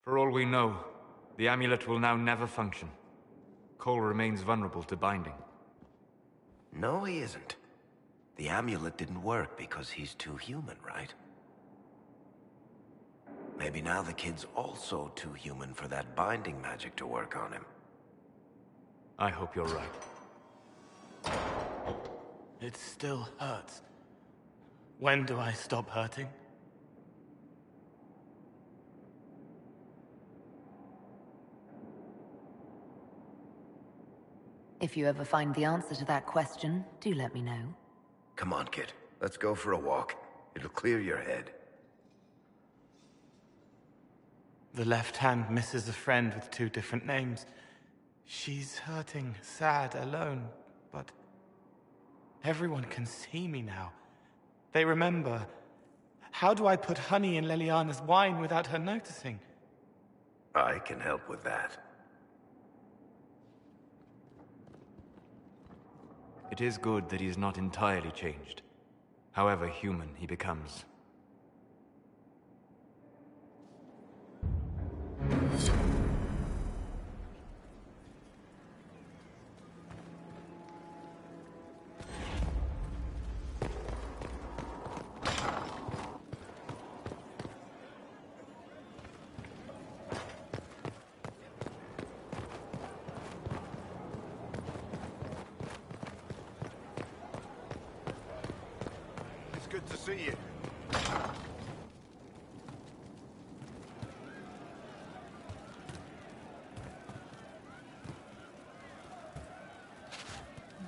For all we know, the amulet will now never function. Cole remains vulnerable to binding. No, he isn't. The amulet didn't work because he's too human, right? Maybe now the kid's also too human for that binding magic to work on him. I hope you're right. It still hurts. When do I stop hurting? If you ever find the answer to that question, do let me know. Come on, kid. Let's go for a walk. It'll clear your head. The left hand misses a friend with 2 different names. She's hurting, sad, alone, but everyone can see me now. They remember. How do I put honey in Leliana's wine without her noticing? I can help with that. It is good that he is not entirely changed, however human he becomes. Good to see you.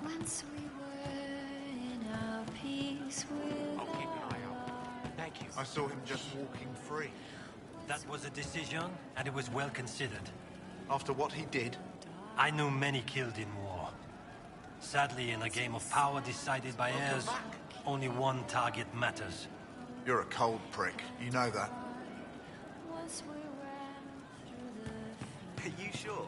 Once we were in our peace with I'll keep an eye out. Thank you. I saw him just walking free. That was a decision, and it was well considered. After what he did? I knew many killed in war. Sadly, in a game of power decided by heirs, only one target matters. You're a cold prick. You know that. Are you sure?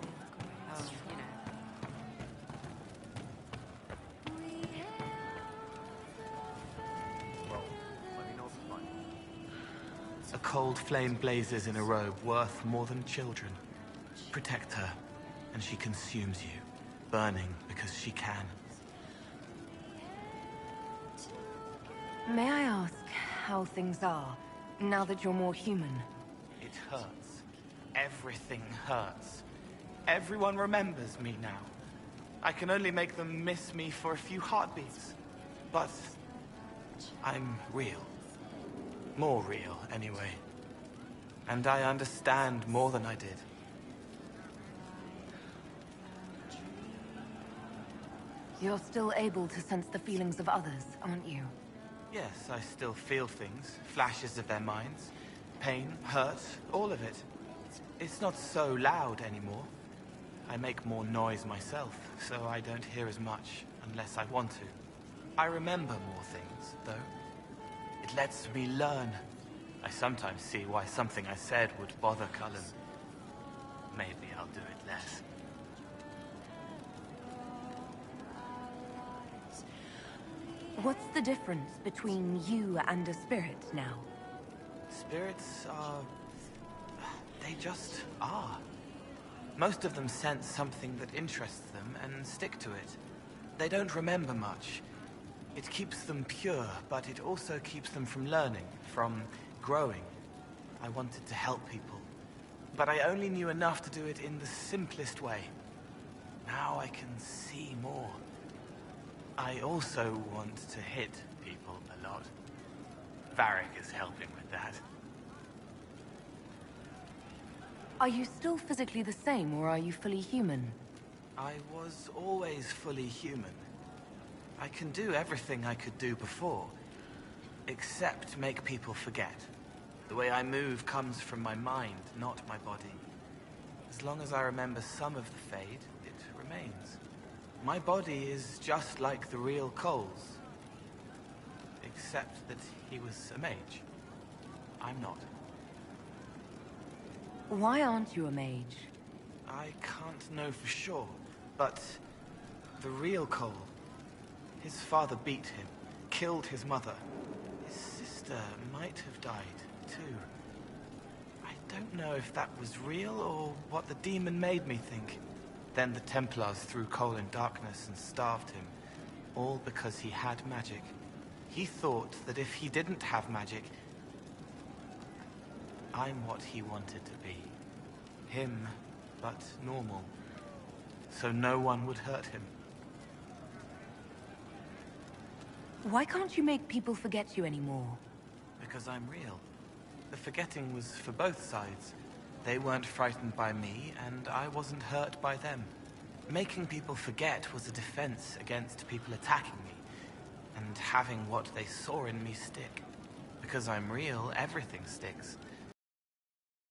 A cold flame blazes in a robe worth more than children. Protect her, and she consumes you, burning because she can. May I ask how things are, now that you're more human? It hurts. Everything hurts. Everyone remembers me now. I can only make them miss me for a few heartbeats. But I'm real. More real, anyway. And I understand more than I did. You're still able to sense the feelings of others, aren't you? Yes, I still feel things, flashes of their minds. Pain, hurt, all of it. It's not so loud anymore. I make more noise myself, so I don't hear as much unless I want to. I remember more things, though. It lets me learn. I sometimes see why something I said would bother Cullen. Maybe I'll do it less. What's the difference between you and a spirit now? Spirits are... they just are. Most of them sense something that interests them and stick to it. They don't remember much. It keeps them pure, but it also keeps them from learning, from growing. I wanted to help people, but I only knew enough to do it in the simplest way. Now I can see more. I also want to hit people a lot. Varric is helping with that. Are you still physically the same, or are you fully human? I was always fully human. I can do everything I could do before, except make people forget. The way I move comes from my mind, not my body. As long as I remember some of the Fade, it remains. My body is just like the real Cole's. Except that he was a mage. I'm not. Why aren't you a mage? I can't know for sure, but the real Cole, his father beat him, killed his mother. His sister might have died, too. I don't know if that was real or what the demon made me think. Then the Templars threw Cole in darkness and starved him, all because he had magic. He thought that if he didn't have magic, I'm what he wanted to be. Him, but normal. So no one would hurt him. Why can't you make people forget you anymore? Because I'm real. The forgetting was for both sides. They weren't frightened by me, and I wasn't hurt by them. Making people forget was a defense against people attacking me, and having what they saw in me stick. Because I'm real, everything sticks.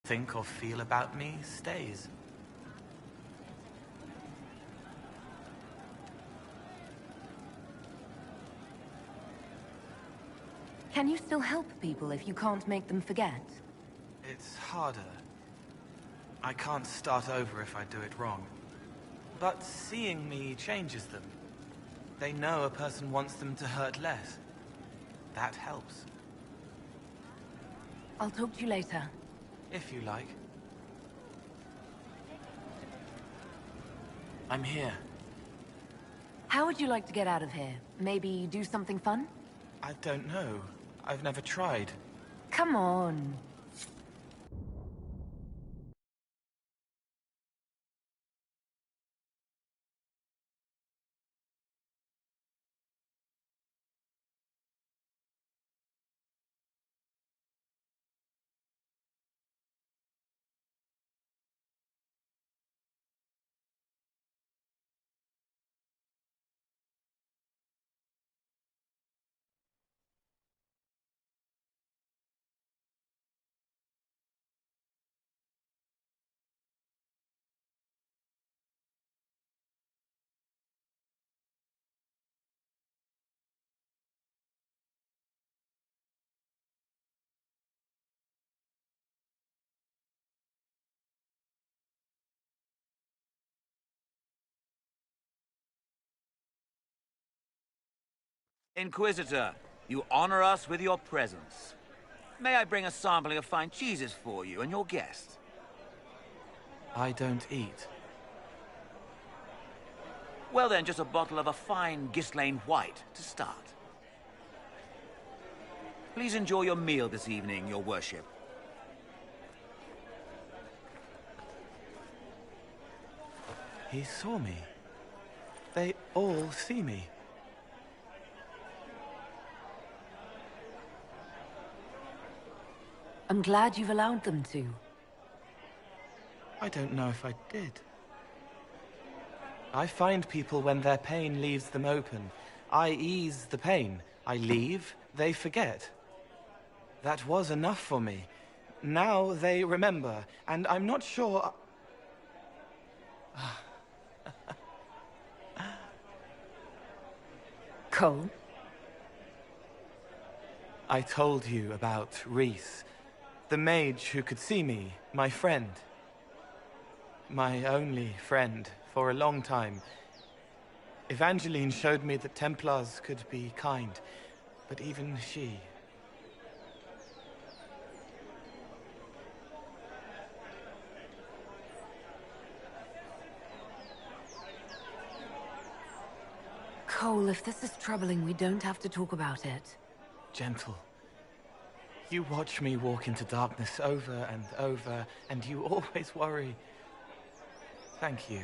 Think or feel about me stays. Can you still help people if you can't make them forget? It's harder. I can't start over if I do it wrong. But seeing me changes them. They know a person wants them to hurt less. That helps. I'll talk to you later. If you like. I'm here. How would you like to get out of here? Maybe do something fun? I don't know. I've never tried. Come on. Inquisitor, you honor us with your presence. May I bring a sampling of fine cheeses for you and your guests? I don't eat. Well then, just a bottle of a fine Ghislaine White to start. Please enjoy your meal this evening, your worship. He saw me. They all see me. I'm glad you've allowed them to. I don't know if I did. I find people when their pain leaves them open. I ease the pain. I leave, they forget. That was enough for me. Now they remember, and I'm not sure... Cole? I told you about Reese. The mage who could see me, my friend. My only friend for a long time. Evangeline showed me that Templars could be kind, but even she... Cole, if this is troubling, we don't have to talk about it. Gentle. You watch me walk into darkness over and over, and you always worry. Thank you.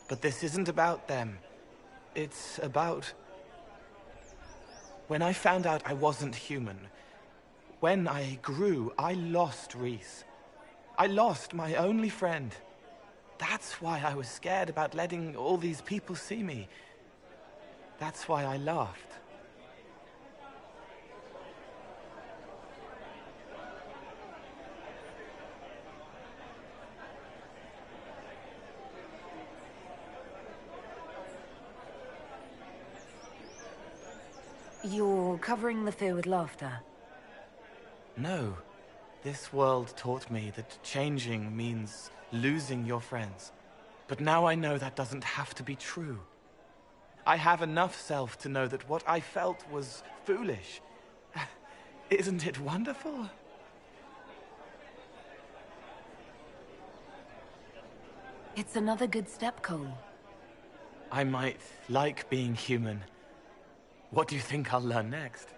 But this isn't about them. It's about... When I found out I wasn't human, when I grew, I lost Reese. I lost my only friend. That's why I was scared about letting all these people see me. That's why I laughed. You're covering the fear with laughter. No. This world taught me that changing means losing your friends. But now I know that doesn't have to be true. I have enough self to know that what I felt was foolish. Isn't it wonderful? It's another good step, Cole. I might like being human. What do you think I'll learn next?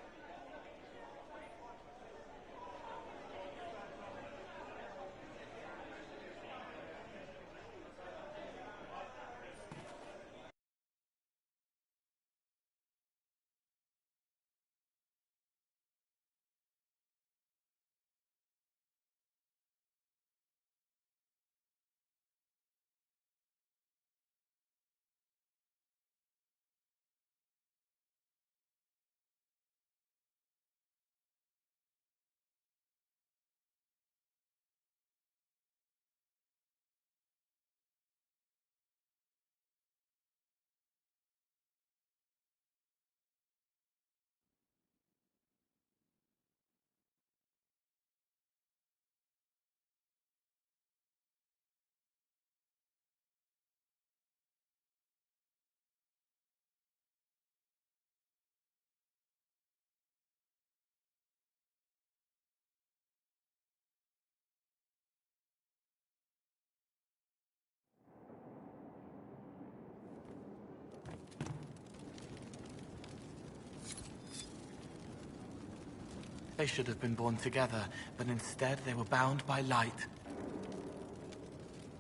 They should have been born together, but instead they were bound by light.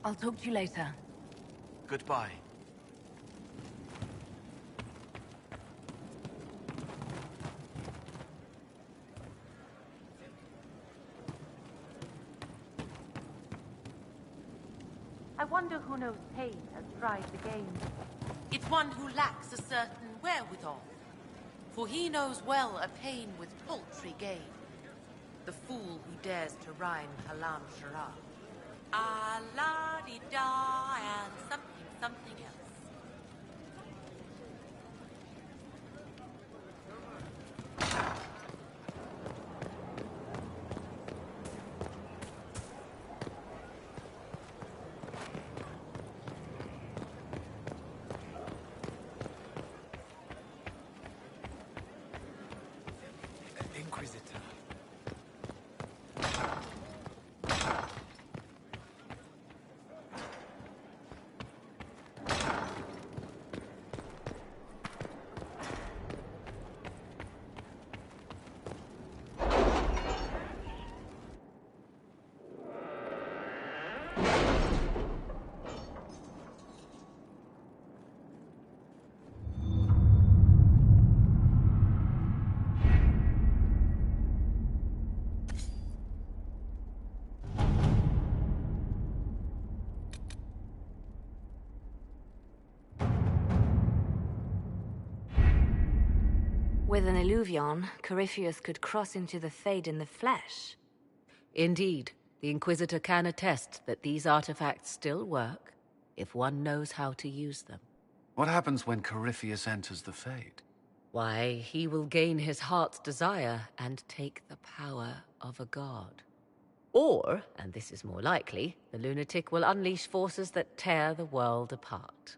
I'll talk to you later. Goodbye. I wonder who knows pain has tried the game. It's one who lacks a certain wherewithal. For he knows well a pain with paltry gain. The fool who dares to rhyme Halam Shara. Ah-la-di-da and something else. Inquisitor. With an Illuvion, Corypheus could cross into the Fade in the flesh. Indeed, the Inquisitor can attest that these artifacts still work, if one knows how to use them. What happens when Corypheus enters the Fade? Why, he will gain his heart's desire and take the power of a god. Or, and this is more likely, the lunatic will unleash forces that tear the world apart.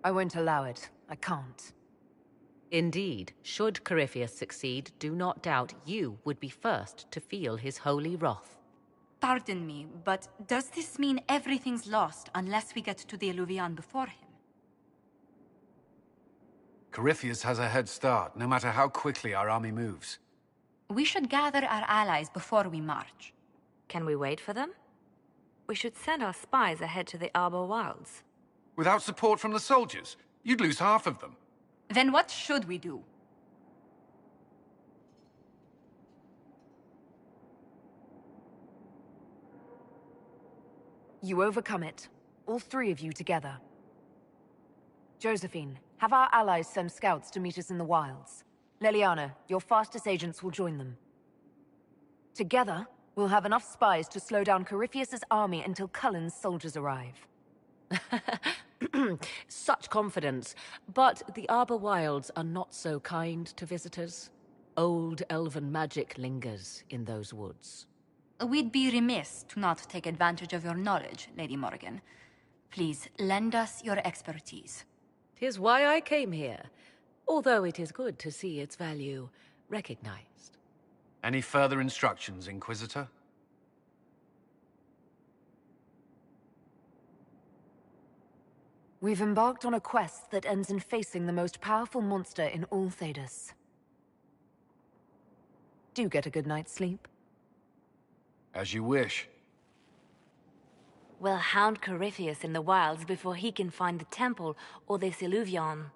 I won't allow it. I can't. Indeed, should Corypheus succeed, do not doubt you would be first to feel his holy wrath. Pardon me, but does this mean everything's lost unless we get to the Illuvion before him? Corypheus has a head start, no matter how quickly our army moves. We should gather our allies before we march. Can we wait for them? We should send our spies ahead to the Arbor Wilds. Without support from the soldiers, you'd lose half of them. Then what should we do? You overcome it. All three of you together. Josephine, have our allies send scouts to meet us in the wilds. Leliana, your fastest agents will join them. Together, we'll have enough spies to slow down Corypheus's army until Cullen's soldiers arrive. Such confidence. But the Arbor Wilds are not so kind to visitors. Old elven magic lingers in those woods. We'd be remiss to not take advantage of your knowledge, Lady Morgan. Please, lend us your expertise. 'Tis why I came here, although it is good to see its value recognized. Any further instructions, Inquisitor? We've embarked on a quest that ends in facing the most powerful monster in all Thedas. Do get a good night's sleep. As you wish. We'll hound Corypheus in the wilds before he can find the temple or the Siluvion.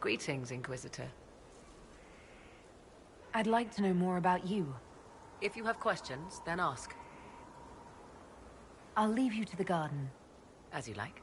Greetings, Inquisitor. I'd like to know more about you. If you have questions, then ask. I'll leave you to the garden. As you like.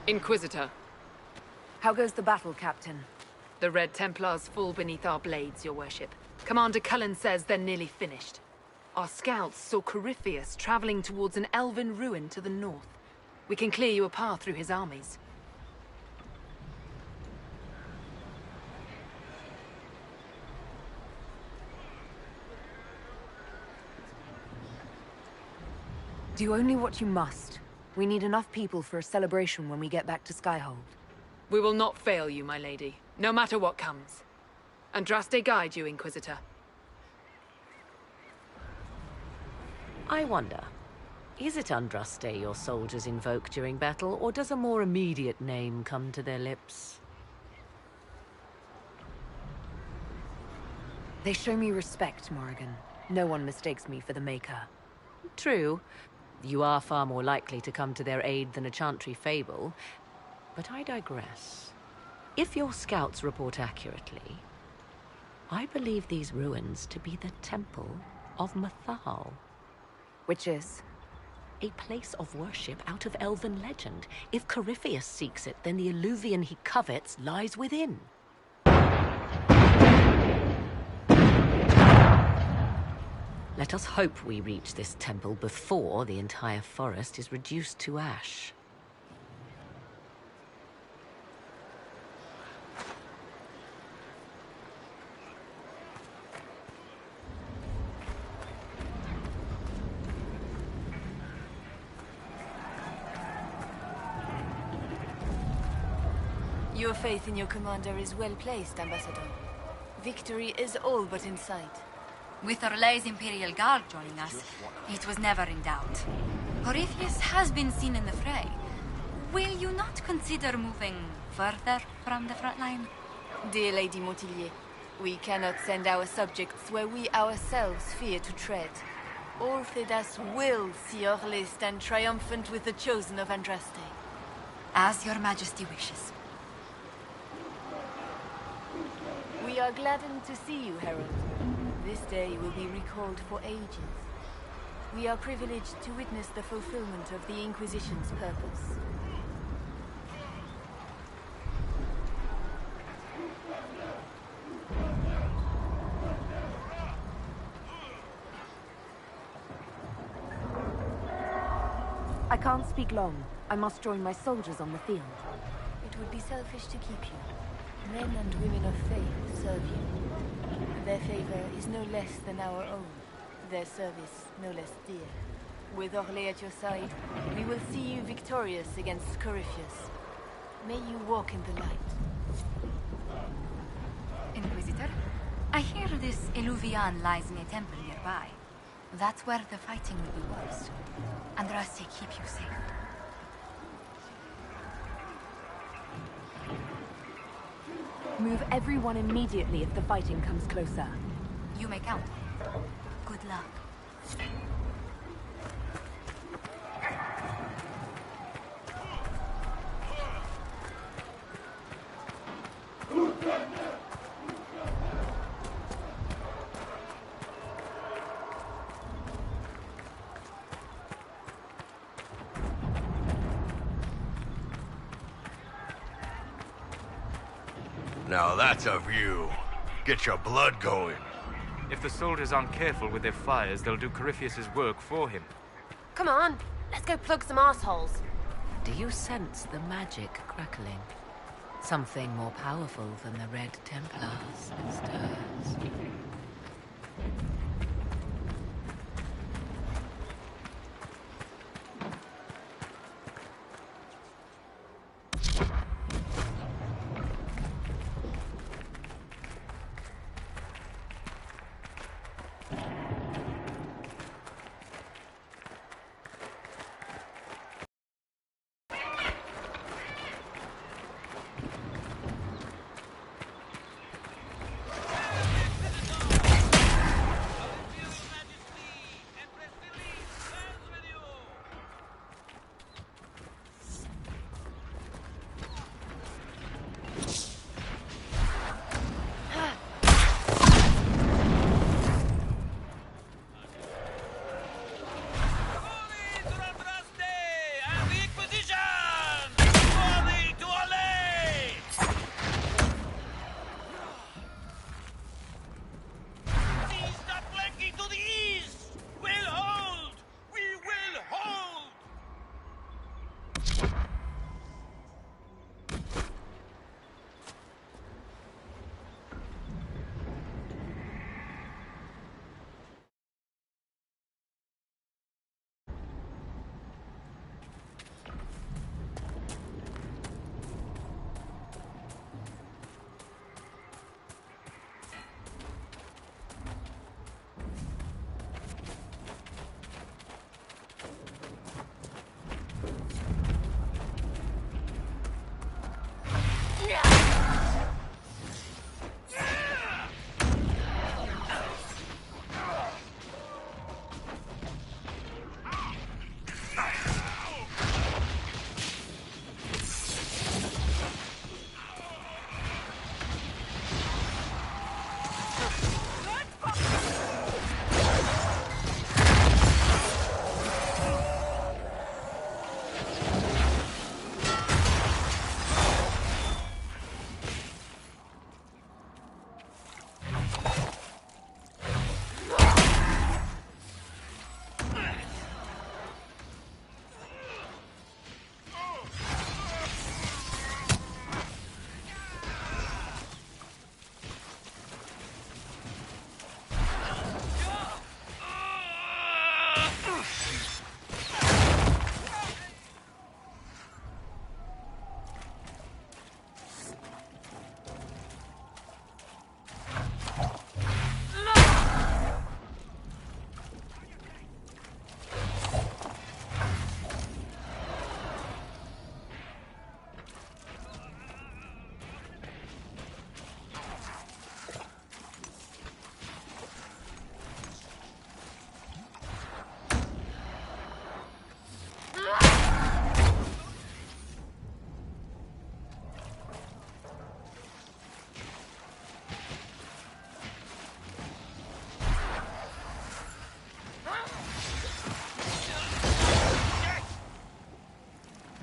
Inquisitor. How goes the battle, Captain? The Red Templars fall beneath our blades, your worship. Commander Cullen says they're nearly finished. Our scouts saw Corypheus traveling towards an elven ruin to the north. We can clear you a path through his armies. Do only what you must. We need enough people for a celebration when we get back to Skyhold. We will not fail you, my lady, no matter what comes. Andraste guide you, Inquisitor. I wonder, is it Andraste your soldiers invoke during battle, or does a more immediate name come to their lips? They show me respect, Morrigan. No one mistakes me for the Maker. True. You are far more likely to come to their aid than a chantry fable, but I digress. If your scouts report accurately, I believe these ruins to be the Temple of Mathal. Which is? A place of worship out of elven legend. If Corypheus seeks it, then the Illuvian he covets lies within. Let us hope we reach this temple before the entire forest is reduced to ash. Your faith in your commander is well placed, Ambassador. Victory is all but in sight. With Orlay's Imperial Guard joining us, it was never in doubt. Corypheus has been seen in the fray. Will you not consider moving further from the front line? Dear Lady Montillier, we cannot send our subjects where we ourselves fear to tread. All Thedas will see Orlais stand triumphant with the chosen of Andraste. As your majesty wishes. We are gladdened to see you, Herald. This day will be recalled for ages. We are privileged to witness the fulfillment of the Inquisition's purpose. I can't speak long. I must join my soldiers on the field. It would be selfish to keep you. Men and women of faith serve you. Their favor is no less than our own. Their service no less dear. With Orlais at your side, we will see you victorious against Corypheus. May you walk in the light. Inquisitor, I hear this Illuvian lies in a temple nearby. That's where the fighting will be worst. Andraste keep you safe. Move everyone immediately if the fighting comes closer. You may count. Good luck. Now that's a view. Get your blood going. If the soldiers aren't careful with their fires, they'll do Corypheus's work for him. Come on, let's go plug some assholes. Do you sense the magic crackling? Something more powerful than the Red Templars stirs.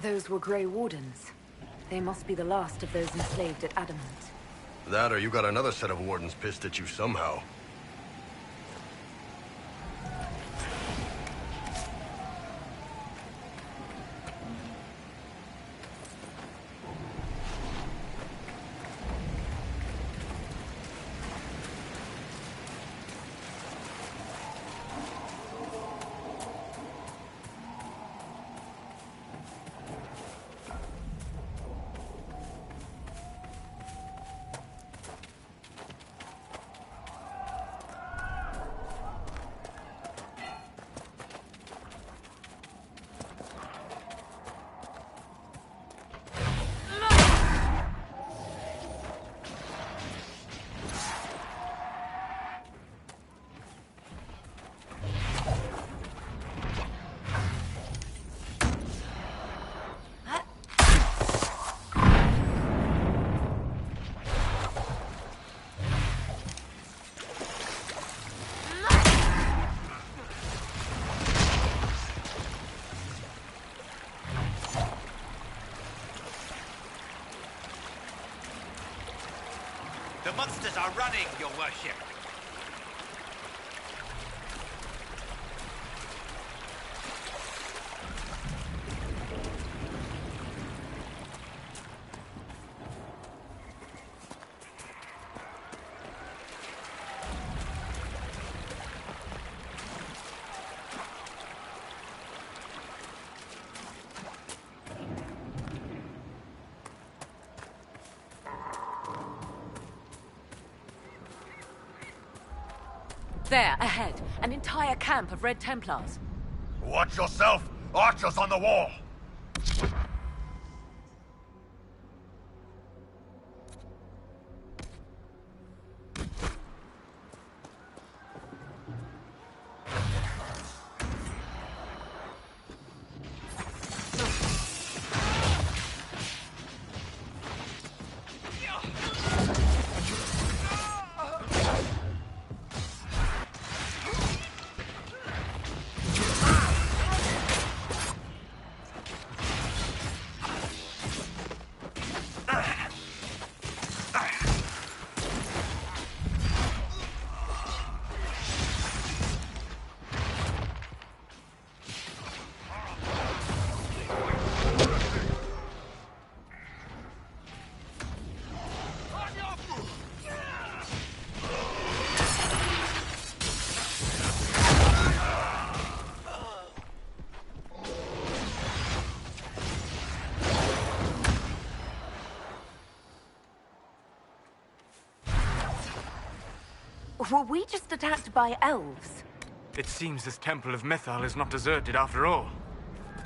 Those were Grey Wardens. They must be the last of those enslaved at Adamant. That or you got another set of wardens pissed at you somehow. The monsters are running, your worship. There, ahead. An entire camp of Red Templars. Watch yourself! Archers on the wall! Were we just attacked by elves? It seems this temple of Mythal is not deserted after all.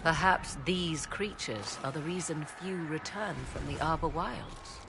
Perhaps these creatures are the reason few return from the Arbor Wilds.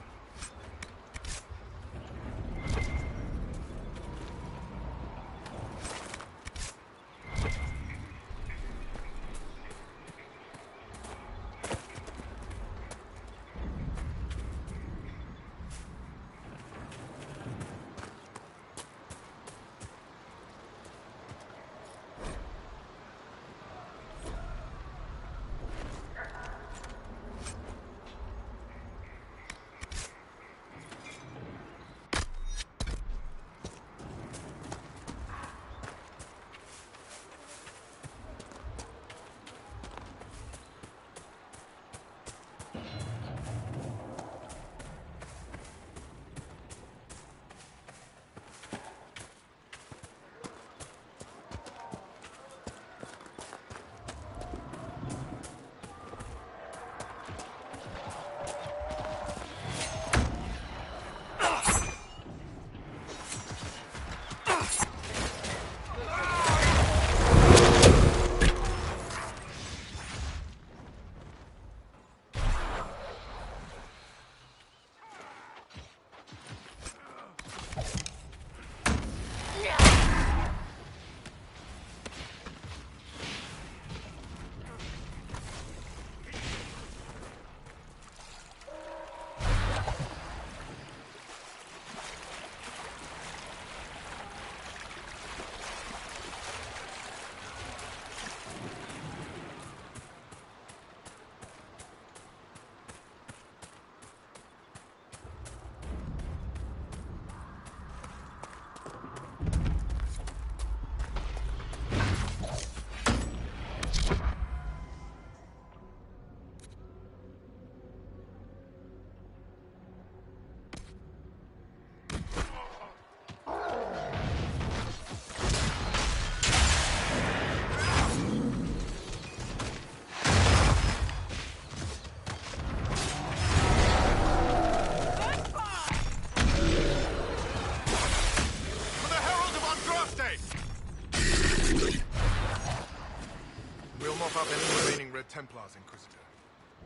mop up any remaining Red Templars, Inquisitor.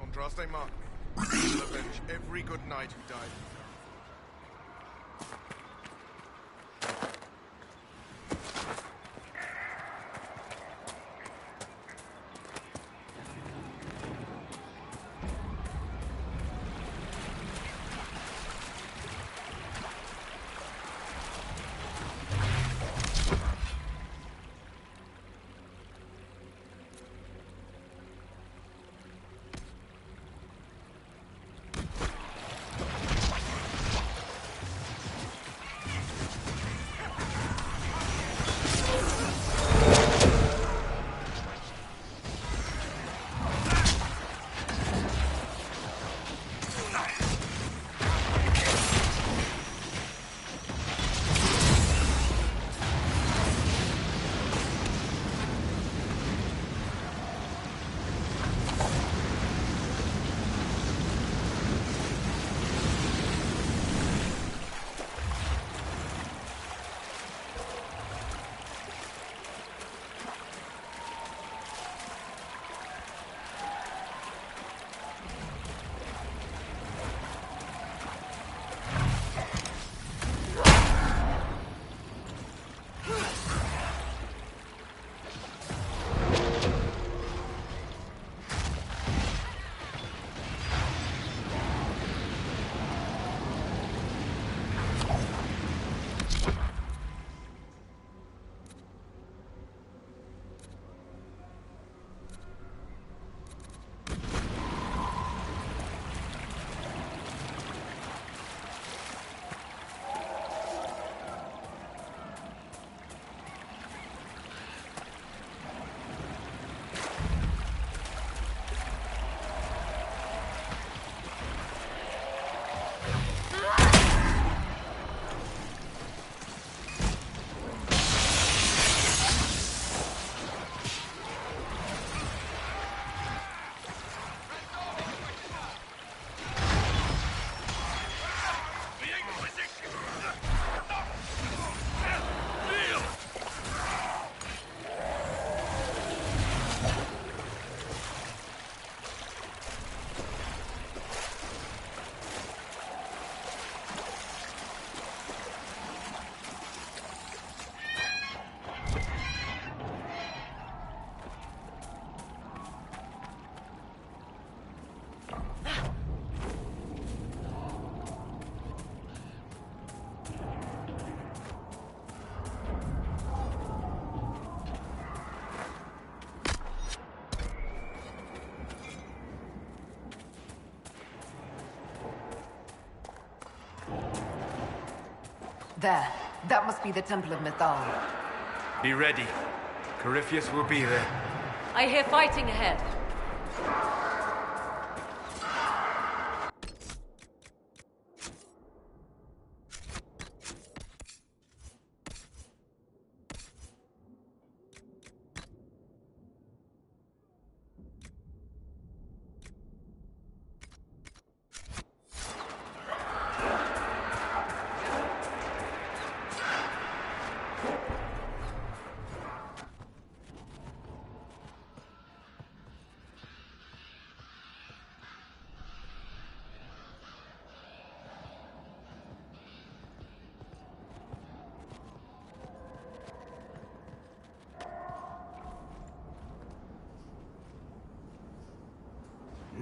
Andraste mark me. We will avenge every good knight who died in There. That must be the Temple of Mythal. Be ready. Corypheus will be there. I hear fighting ahead.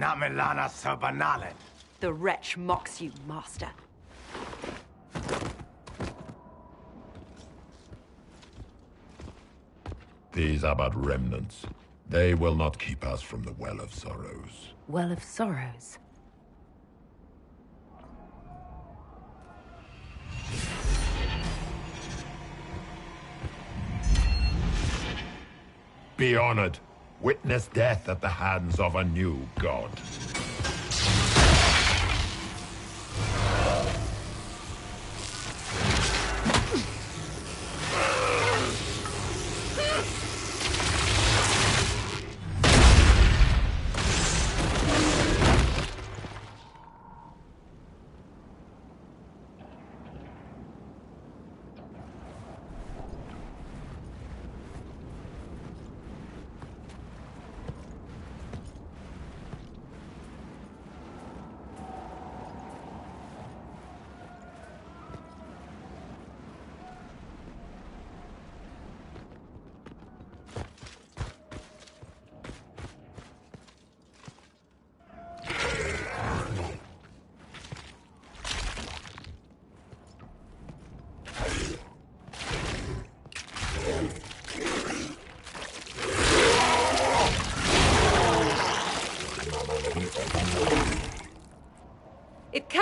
Namelana Sabanalen. The wretch mocks you, master. These are but remnants. They will not keep us from the Well of Sorrows. Well of Sorrows. Be honored. Witness death at the hands of a new god.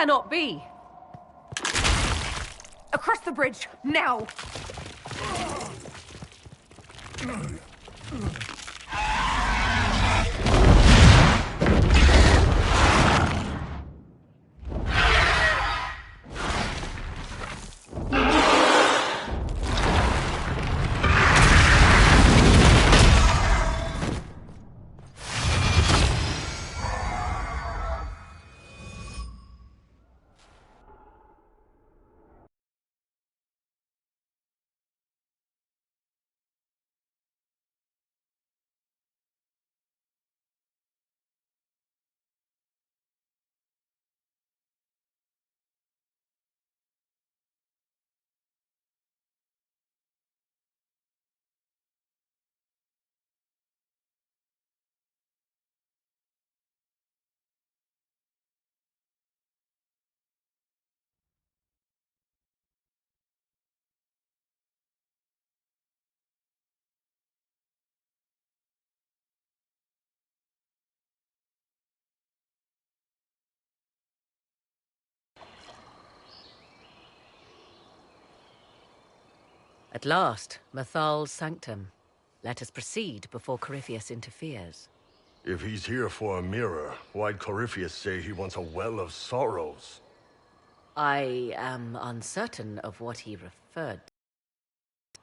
cannot be! Across the bridge, now! At last, Mathal's sanctum. Let us proceed before Corypheus interferes. If he's here for a mirror, why'd Corypheus say he wants a well of sorrows? I am uncertain of what he referred to.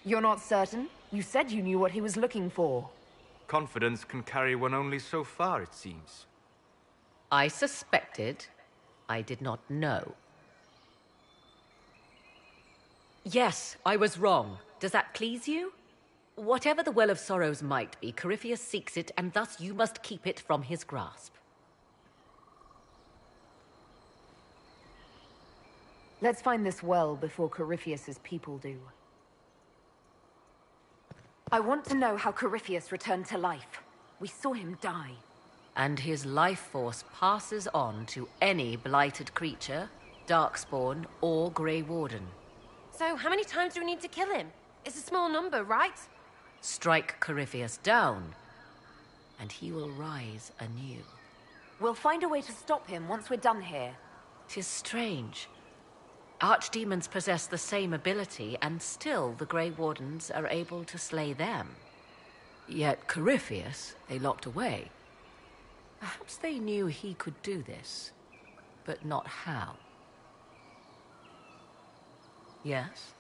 You're not certain? You said you knew what he was looking for. Confidence can carry one only so far, it seems. I suspected. I did not know. Yes, I was wrong. Does that please you? Whatever the Well of Sorrows might be, Corypheus seeks it, and thus you must keep it from his grasp. Let's find this well before Corypheus's people do. I want to know how Corypheus returned to life. We saw him die. And his life force passes on to any blighted creature, darkspawn, or Grey Warden. So, how many times do we need to kill him? It's a small number, right? Strike Corypheus down, and he will rise anew. We'll find a way to stop him once we're done here. 'Tis strange. Archdemons possess the same ability, and still the Grey Wardens are able to slay them. Yet Corypheus, they locked away. Perhaps they knew he could do this, but not how. Yes?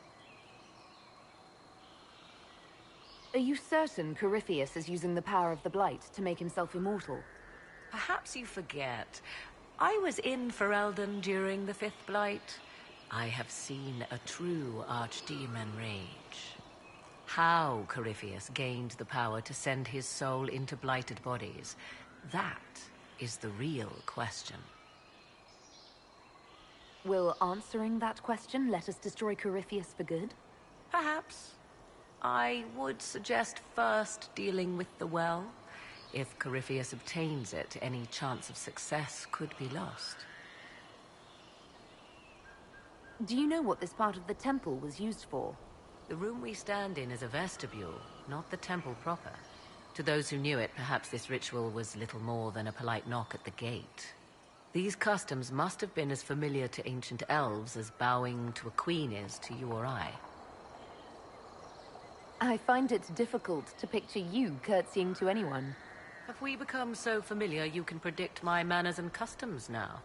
Are you certain Corypheus is using the power of the Blight to make himself immortal? Perhaps you forget. I was in Ferelden during the Fifth Blight. I have seen a true archdemon rage. How Corypheus gained the power to send his soul into blighted bodies, that is the real question. Will answering that question let us destroy Corypheus for good? Perhaps. I would suggest first dealing with the well. If Corypheus obtains it, any chance of success could be lost. Do you know what this part of the temple was used for? The room we stand in is a vestibule, not the temple proper. To those who knew it, perhaps this ritual was little more than a polite knock at the gate. These customs must have been as familiar to ancient elves as bowing to a queen is to you or I. I find it difficult to picture you curtsying to anyone. Have we become so familiar you can predict my manners and customs now?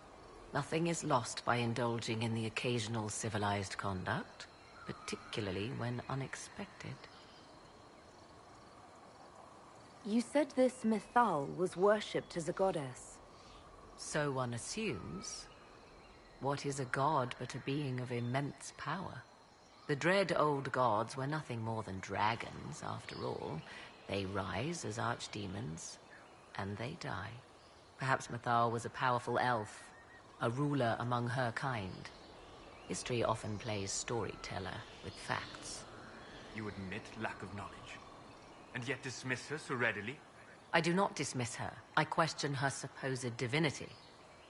Nothing is lost by indulging in the occasional civilized conduct, particularly when unexpected. You said this Mythal was worshipped as a goddess. So one assumes. What is a god but a being of immense power? The dread old gods were nothing more than dragons, after all. They rise as archdemons, and they die. Perhaps Mythal was a powerful elf, a ruler among her kind. History often plays storyteller with facts. You admit lack of knowledge, and yet dismiss her so readily? I do not dismiss her. I question her supposed divinity.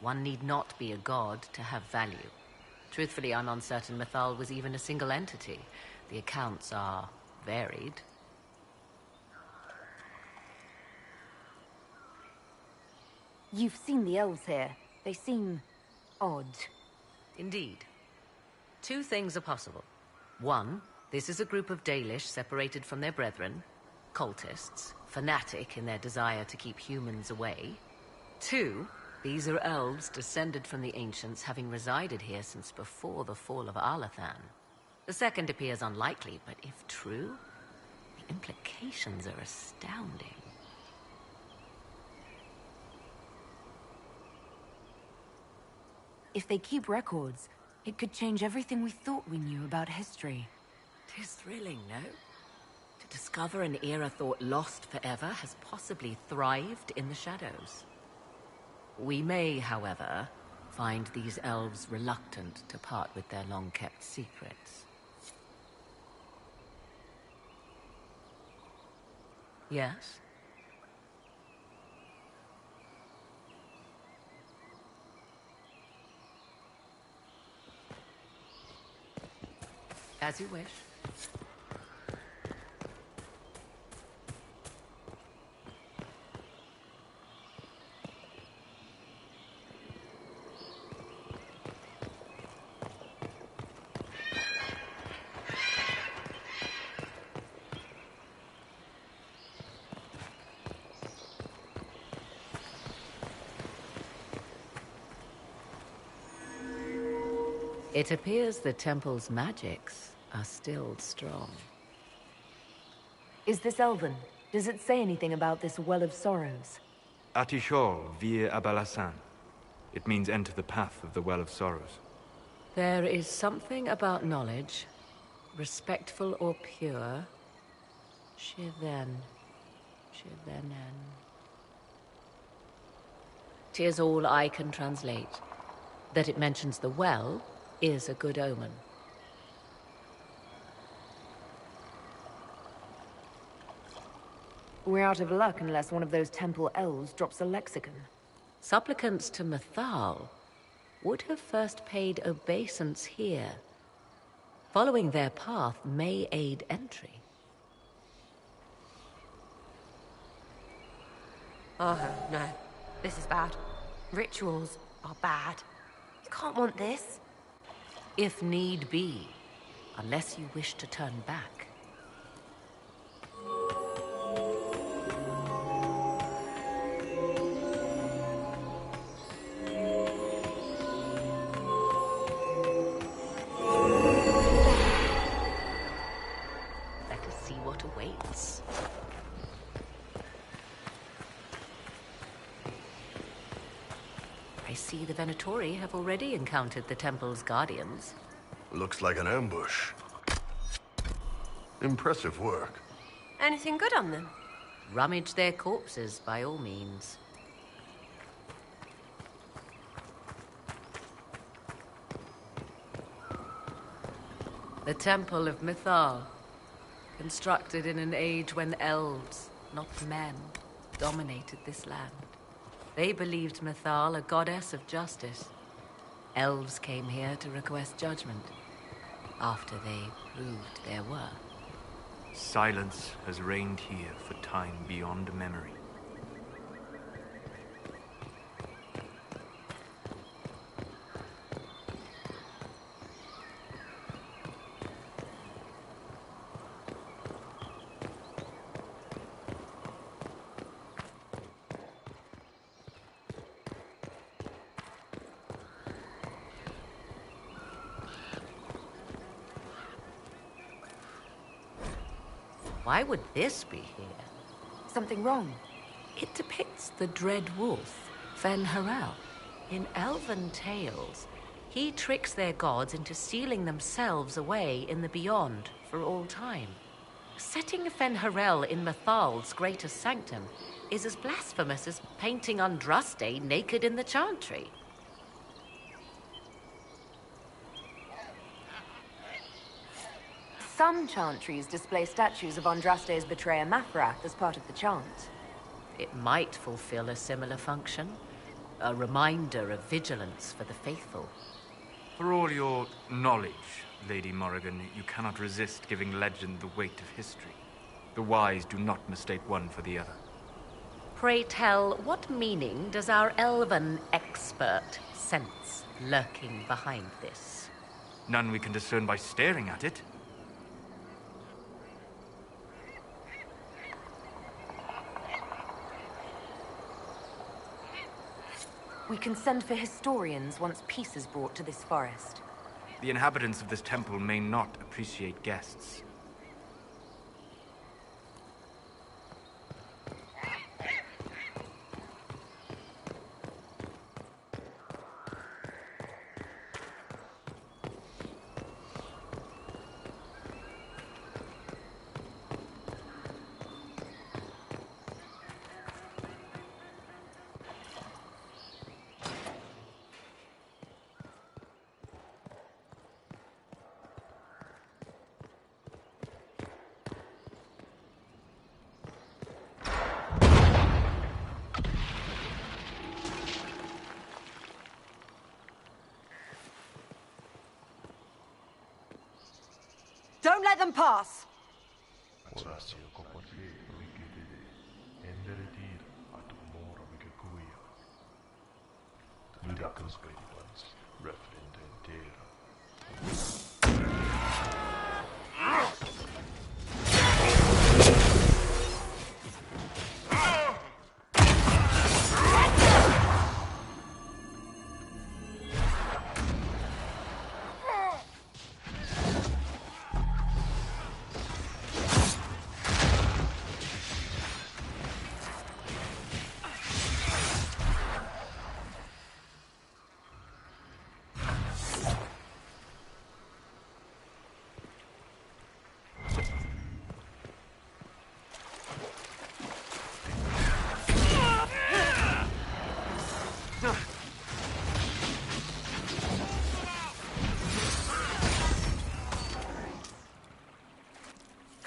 One need not be a god to have value. Truthfully, I'm uncertain Mythal was even a single entity. The accounts are varied. You've seen the elves here. They seem odd. Indeed. Two things are possible. One, this is a group of Dalish separated from their brethren, cultists, fanatic in their desire to keep humans away. Two, these are elves descended from the ancients, having resided here since before the fall of Arlathan. The second appears unlikely, but if true, the implications are astounding. If they keep records, it could change everything we thought we knew about history. It is thrilling, no? To discover an era thought lost forever has possibly thrived in the shadows. We may, however, find these elves reluctant to part with their long-kept secrets. Yes? As you wish. It appears the temple's magics are still strong. Is this Elven? Does it say anything about this Well of Sorrows? Atishol vir Abalasan. It means enter the path of the Well of Sorrows. There is something about knowledge, respectful or pure. Shiven. Shivenen. 'Tis all I can translate. That it mentions the well is a good omen. We're out of luck unless one of those temple elves drops a lexicon. Supplicants to Mythal would have first paid obeisance here. Following their path may aid entry. Oh, no. This is bad. Rituals are bad. You can't want this. If need be, unless you wish to turn back. Let us see what awaits. I see the Venatori have already encountered the temple's guardians. Looks like an ambush. Impressive work. Anything good on them? Rummage their corpses, by all means. The Temple of Mythal, constructed in an age when elves, not men, dominated this land. They believed Mythal a goddess of justice. Elves came here to request judgment, after they proved their worth. Silence has reigned here for time beyond memory. Why would this be here? Something wrong? It depicts the dread wolf, Fen-Harel. In elven tales, he tricks their gods into sealing themselves away in the beyond for all time. Setting Fen-Harel in Mythal's greatest sanctum is as blasphemous as painting Andraste naked in the chantry. Some chantries display statues of Andraste's betrayer Mathrath as part of the chant. It might fulfill a similar function. A reminder of vigilance for the faithful. For all your knowledge, Lady Morrigan, you cannot resist giving legend the weight of history. The wise do not mistake one for the other. Pray tell, what meaning does our elven expert sense lurking behind this? None we can discern by staring at it. We can send for historians once peace is brought to this forest. The inhabitants of this temple may not appreciate guests. Don't let them pass!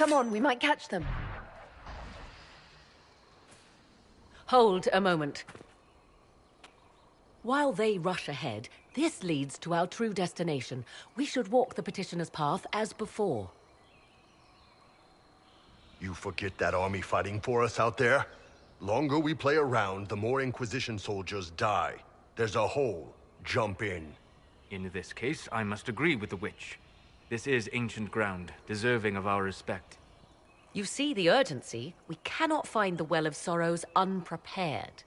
Come on, we might catch them. Hold a moment. While they rush ahead, this leads to our true destination. We should walk the petitioner's path as before. You forget that army fighting for us out there? Longer we play around, the more Inquisition soldiers die. There's a hole. Jump in. In this case, I must agree with the witch. This is ancient ground, deserving of our respect. You see the urgency? We cannot find the Well of Sorrows unprepared.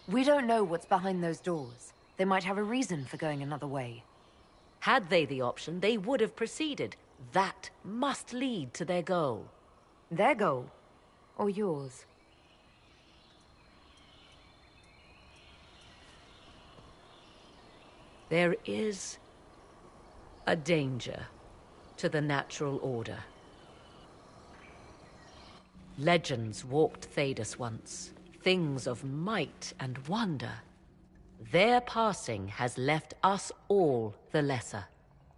We don't know what's behind those doors. They might have a reason for going another way. Had they the option, they would have proceeded. That must lead to their goal. Their goal? Or yours? There is a danger to the natural order. Legends walked Thedas once, things of might and wonder. Their passing has left us all the lesser.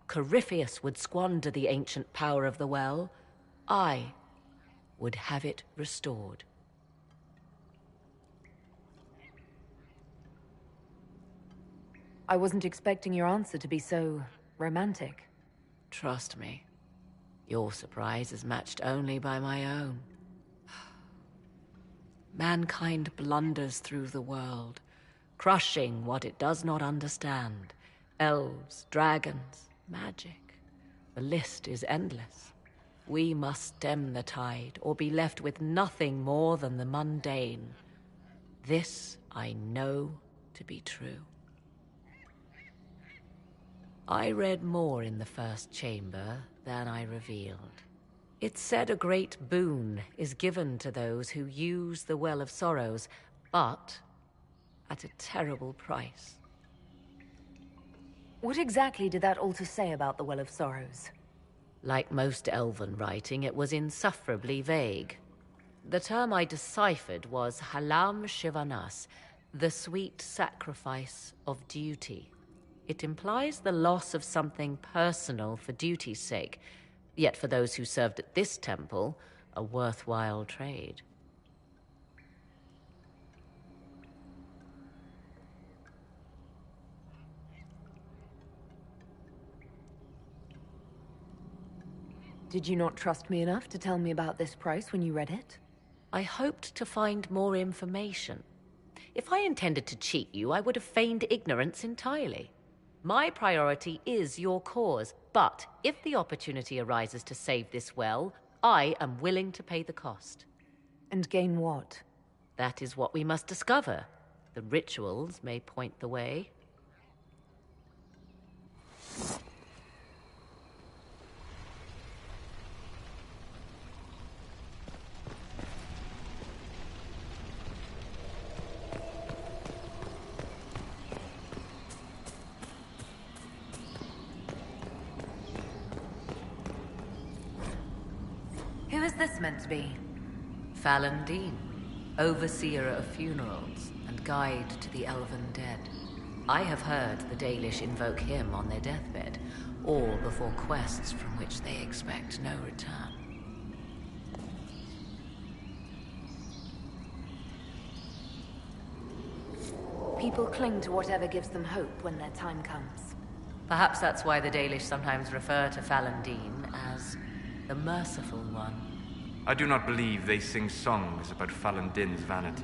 Corypheus would squander the ancient power of the well. I would have it restored. I wasn't expecting your answer to be so romantic. Trust me, your surprise is matched only by my own. Mankind blunders through the world, crushing what it does not understand. Elves, dragons, magic. The list is endless. We must stem the tide, or be left with nothing more than the mundane. This I know to be true. I read more in the first chamber than I revealed. It said a great boon is given to those who use the Well of Sorrows, but at a terrible price. What exactly did that altar say about the Well of Sorrows? Like most elven writing, it was insufferably vague. The term I deciphered was Halam Shivanas, the sweet sacrifice of duty. It implies the loss of something personal for duty's sake, yet for those who served at this temple, a worthwhile trade. Did you not trust me enough to tell me about this price when you read it? I hoped to find more information. If I intended to cheat you, I would have feigned ignorance entirely. My priority is your cause, but if the opportunity arises to save this well, I am willing to pay the cost. And gain what? That is what we must discover. The rituals may point the way. Who is this meant to be? Fallon Dean, overseer of funerals and guide to the elven dead. I have heard the Dalish invoke him on their deathbed, or before quests from which they expect no return. People cling to whatever gives them hope when their time comes. Perhaps that's why the Dalish sometimes refer to Fallon Dean as the Merciful One. I do not believe they sing songs about Fallon Din's vanity.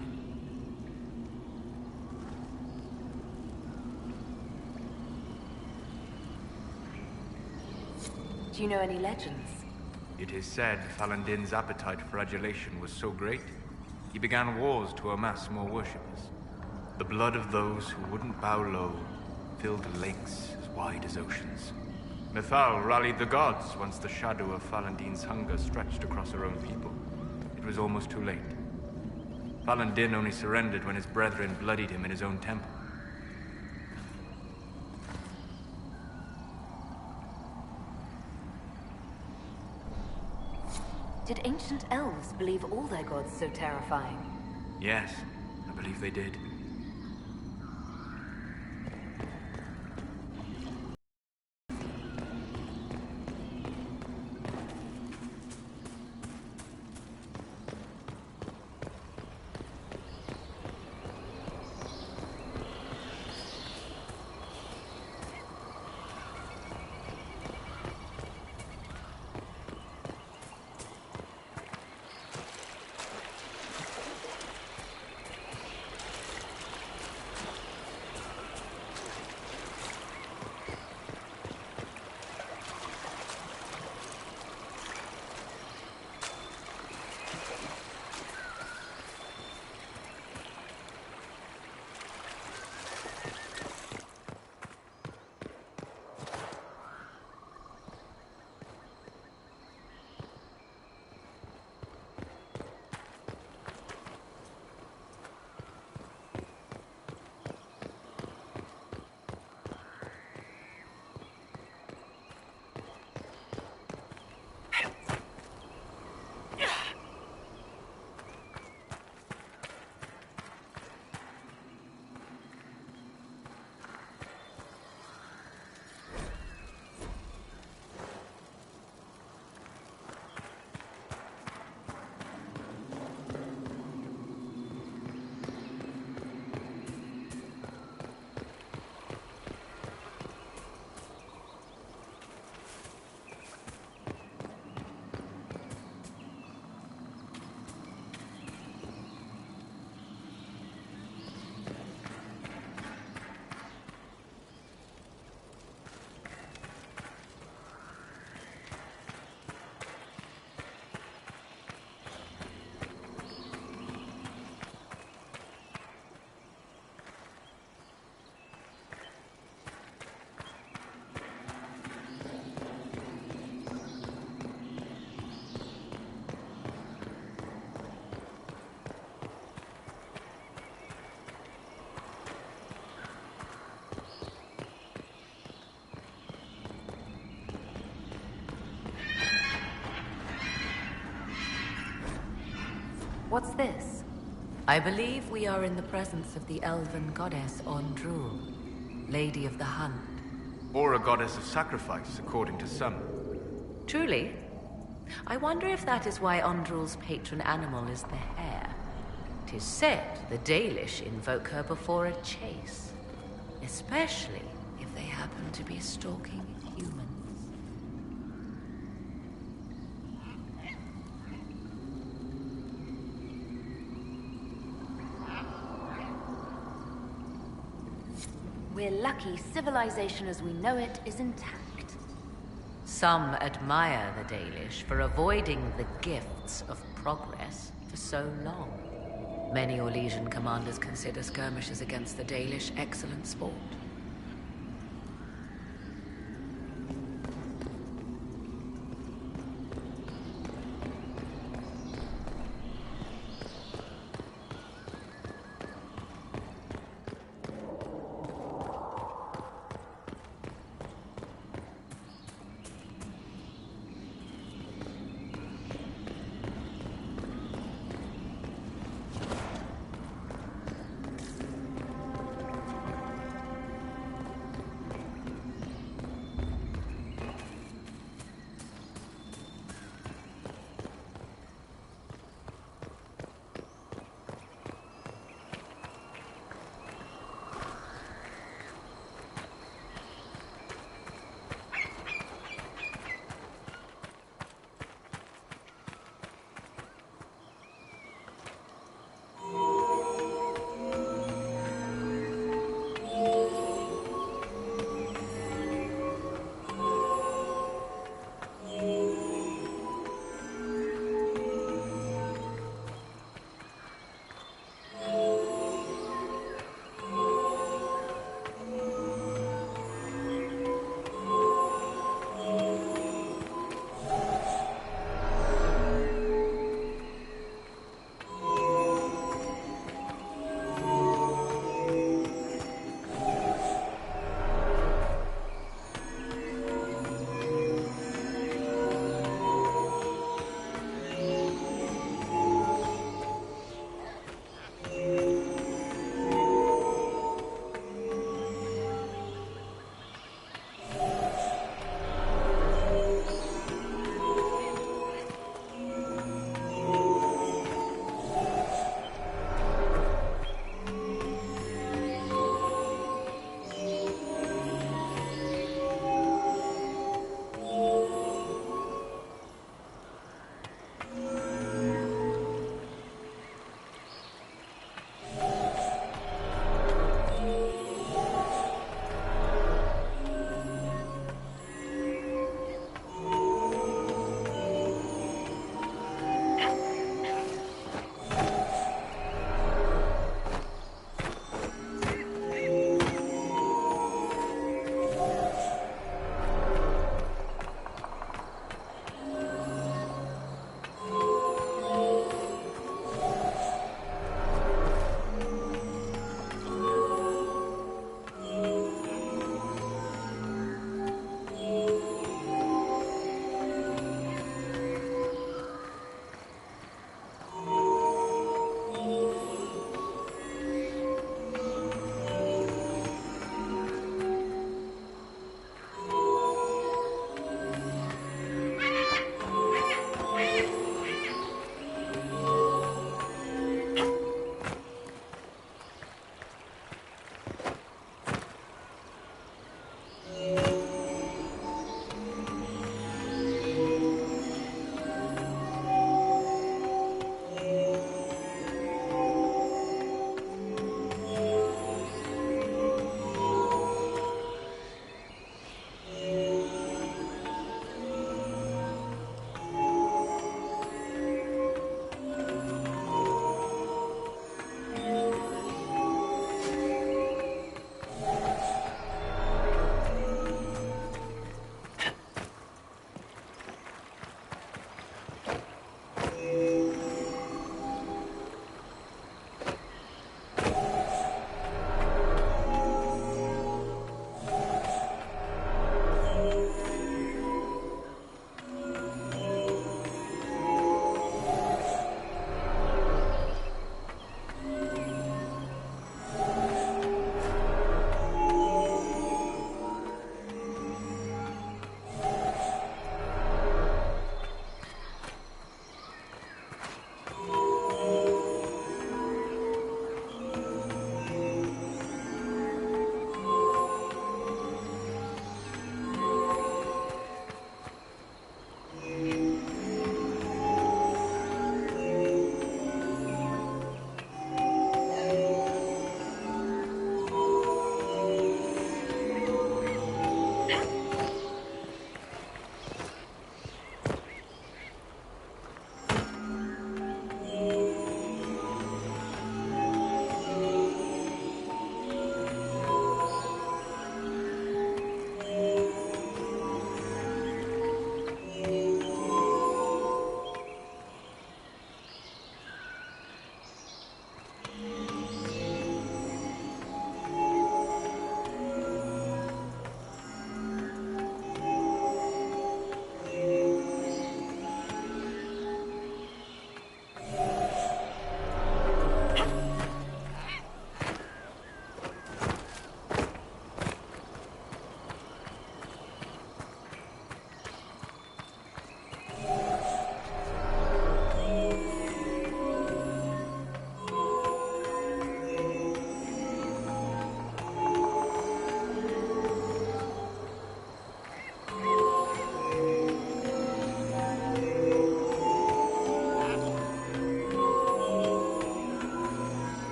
Do you know any legends? It is said Fallon Din's appetite for adulation was so great, he began wars to amass more worshippers. The blood of those who wouldn't bow low filled lakes as wide as oceans. Mithal rallied the gods once the shadow of Fallon Din's hunger stretched across her own people. It was almost too late. Fallon Din only surrendered when his brethren bloodied him in his own temple. Did ancient elves believe all their gods so terrifying? Yes, I believe they did. What's this? I believe we are in the presence of the elven goddess Ondrul, Lady of the Hunt. Or a goddess of sacrifice, according to some. Truly? I wonder if that is why Ondrul's patron animal is the hare. 'Tis said the Dalish invoke her before a chase, especially if they happen to be stalking humans. We're lucky civilization as we know it is intact. Some admire the Dalish for avoiding the gifts of progress for so long. Many Orlesian commanders consider skirmishes against the Dalish excellent sport.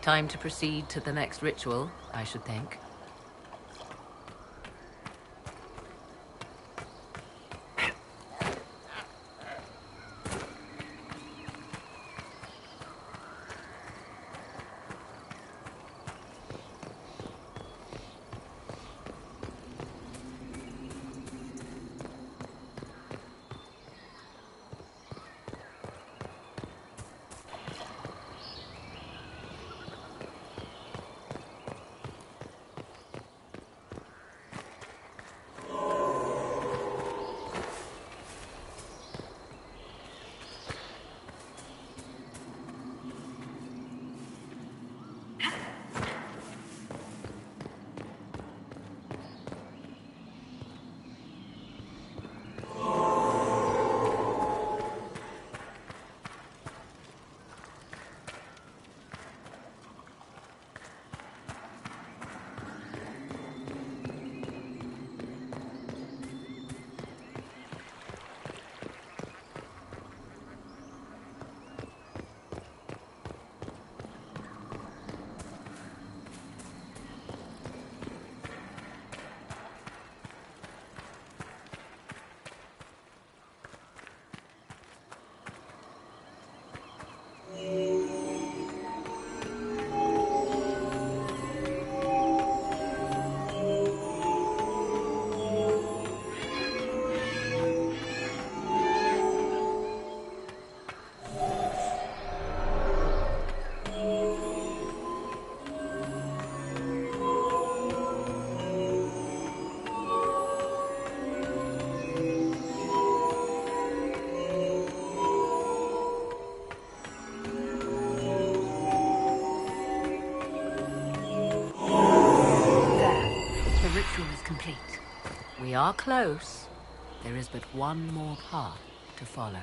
Time to proceed to the next ritual, I should think. Complete. We are close. There is but one more path to follow.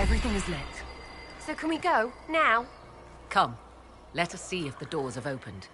Everything is lit. So can we go? Now? Come. Let us see if the doors have opened.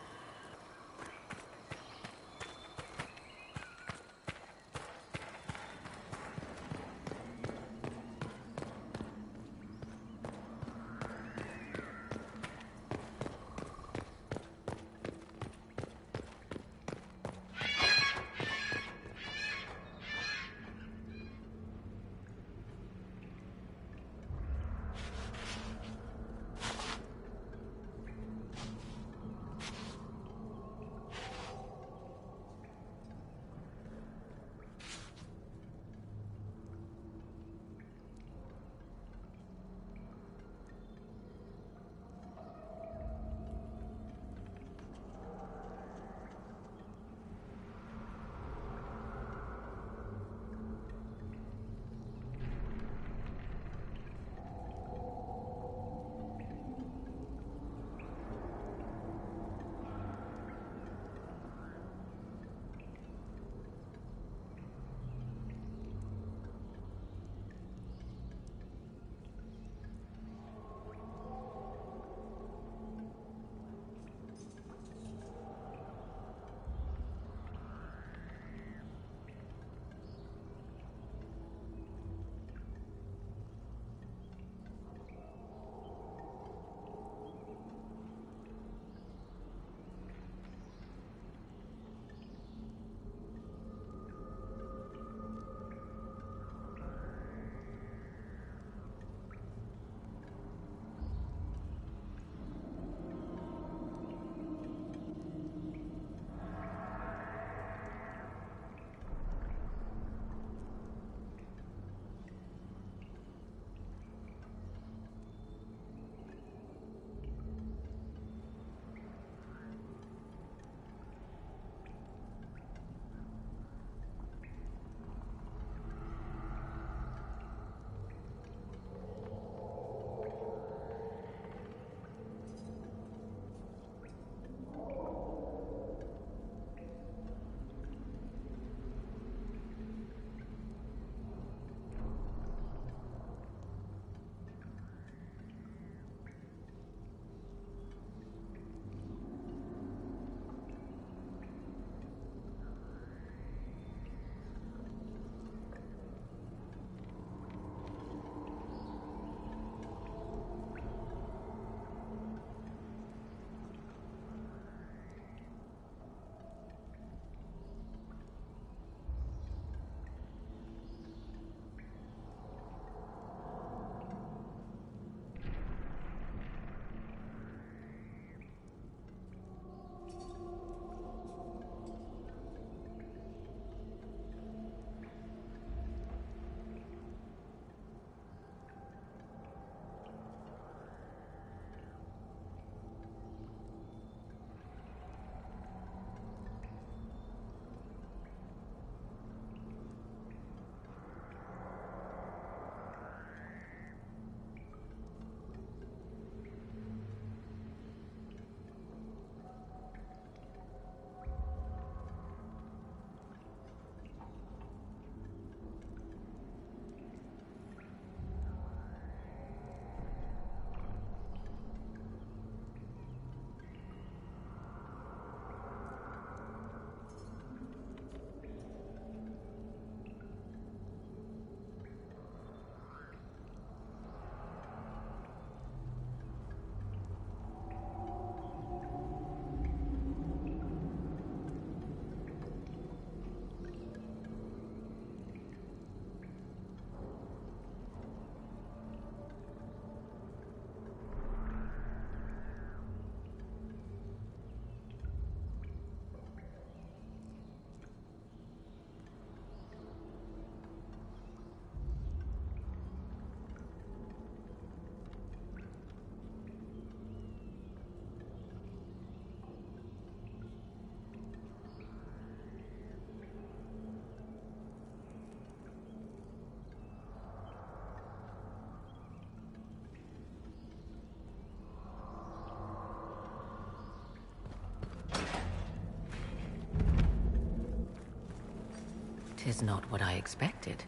'Tis not what I expected.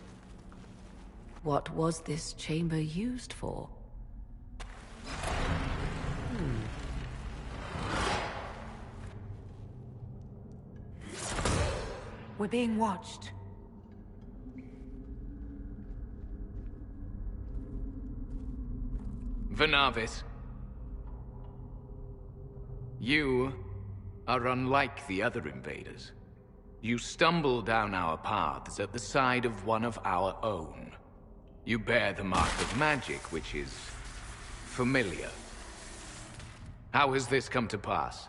What was this chamber used for? We're being watched. Venavis. You are unlike the other invaders. You stumble down our paths at the side of one of our own. You bear the mark of magic, which is familiar. How has this come to pass?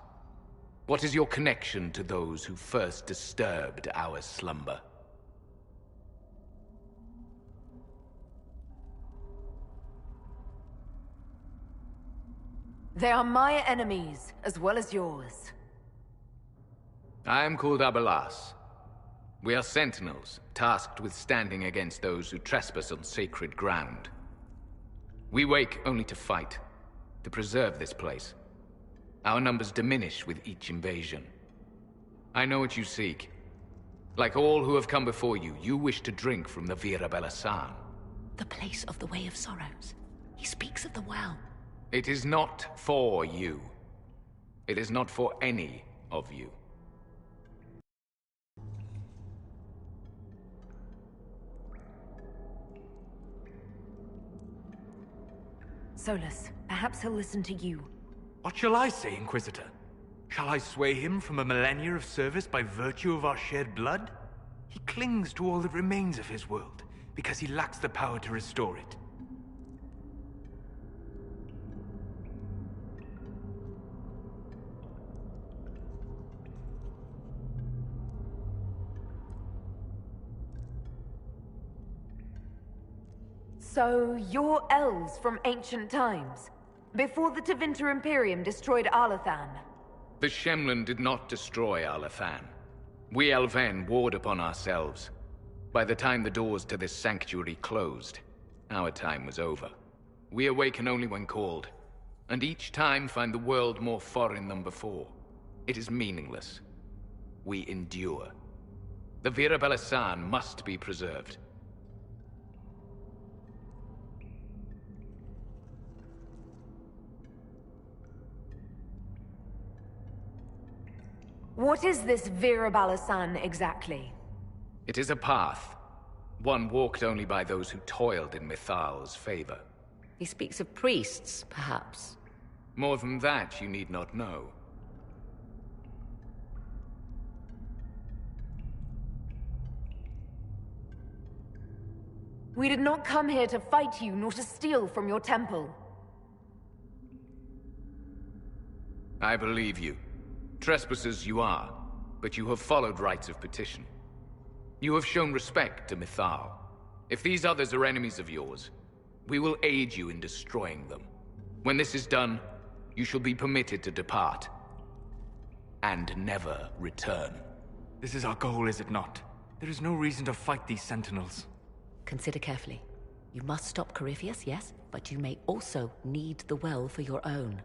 What is your connection to those who first disturbed our slumber? They are my enemies, as well as yours. I am called Abelas. We are sentinels, tasked with standing against those who trespass on sacred ground. We wake only to fight, to preserve this place. Our numbers diminish with each invasion. I know what you seek. Like all who have come before you, you wish to drink from the Vira Belasan. The place of the Way of Sorrows. He speaks of the well. It is not for you. It is not for any of you. Solus, perhaps he'll listen to you. What shall I say, Inquisitor? Shall I sway him from a millennia of service by virtue of our shared blood? He clings to all that remains of his world, because he lacks the power to restore it. So, you're elves from ancient times, before the Tevinter Imperium destroyed Arlathan. The Shemlin did not destroy Arlathan. We Elven warred upon ourselves. By the time the doors to this sanctuary closed, our time was over. We awaken only when called, and each time find the world more foreign than before. It is meaningless. We endure. The Vira Belasan must be preserved. What is this Vira Belasan exactly? It is a path. One walked only by those who toiled in Mithal's favor. He speaks of priests, perhaps. More than that, you need not know. We did not come here to fight you, nor to steal from your temple. I believe you. Trespassers you are, but you have followed rites of petition. You have shown respect to Mithal. If these others are enemies of yours, we will aid you in destroying them. When this is done, you shall be permitted to depart. And never return. This is our goal, is it not? There is no reason to fight these sentinels. Consider carefully. You must stop Corypheus, yes, but you may also need the well for your own.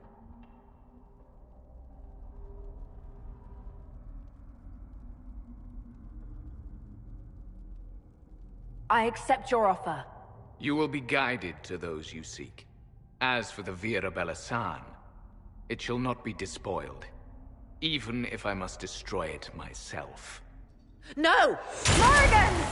I accept your offer. You will be guided to those you seek. As for the Vira Belasan, it shall not be despoiled, even if I must destroy it myself. No! Morrigan!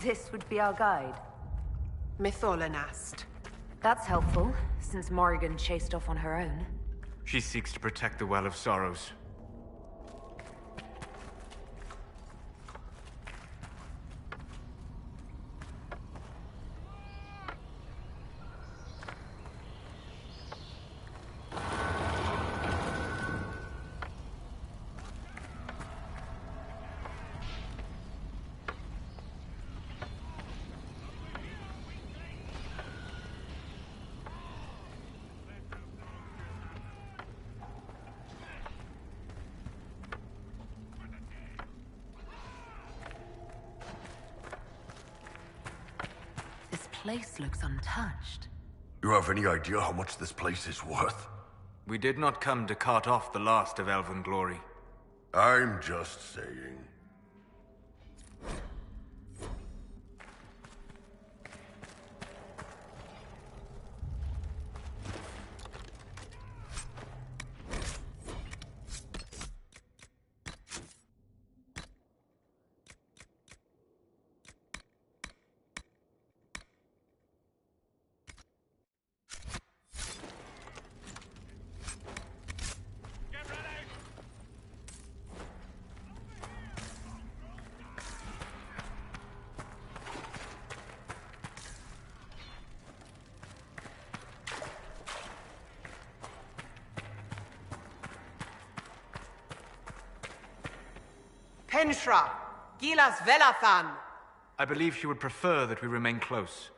This would be our guide. Mytholanast. That's helpful, since Morrigan chased off on her own. She seeks to protect the Well of Sorrows. This place looks untouched. You have any idea how much this place is worth? We did not come to cart off the last of elven glory. I'm just saying. Penshra, Gilas Velathan. I believe she would prefer that we remain close.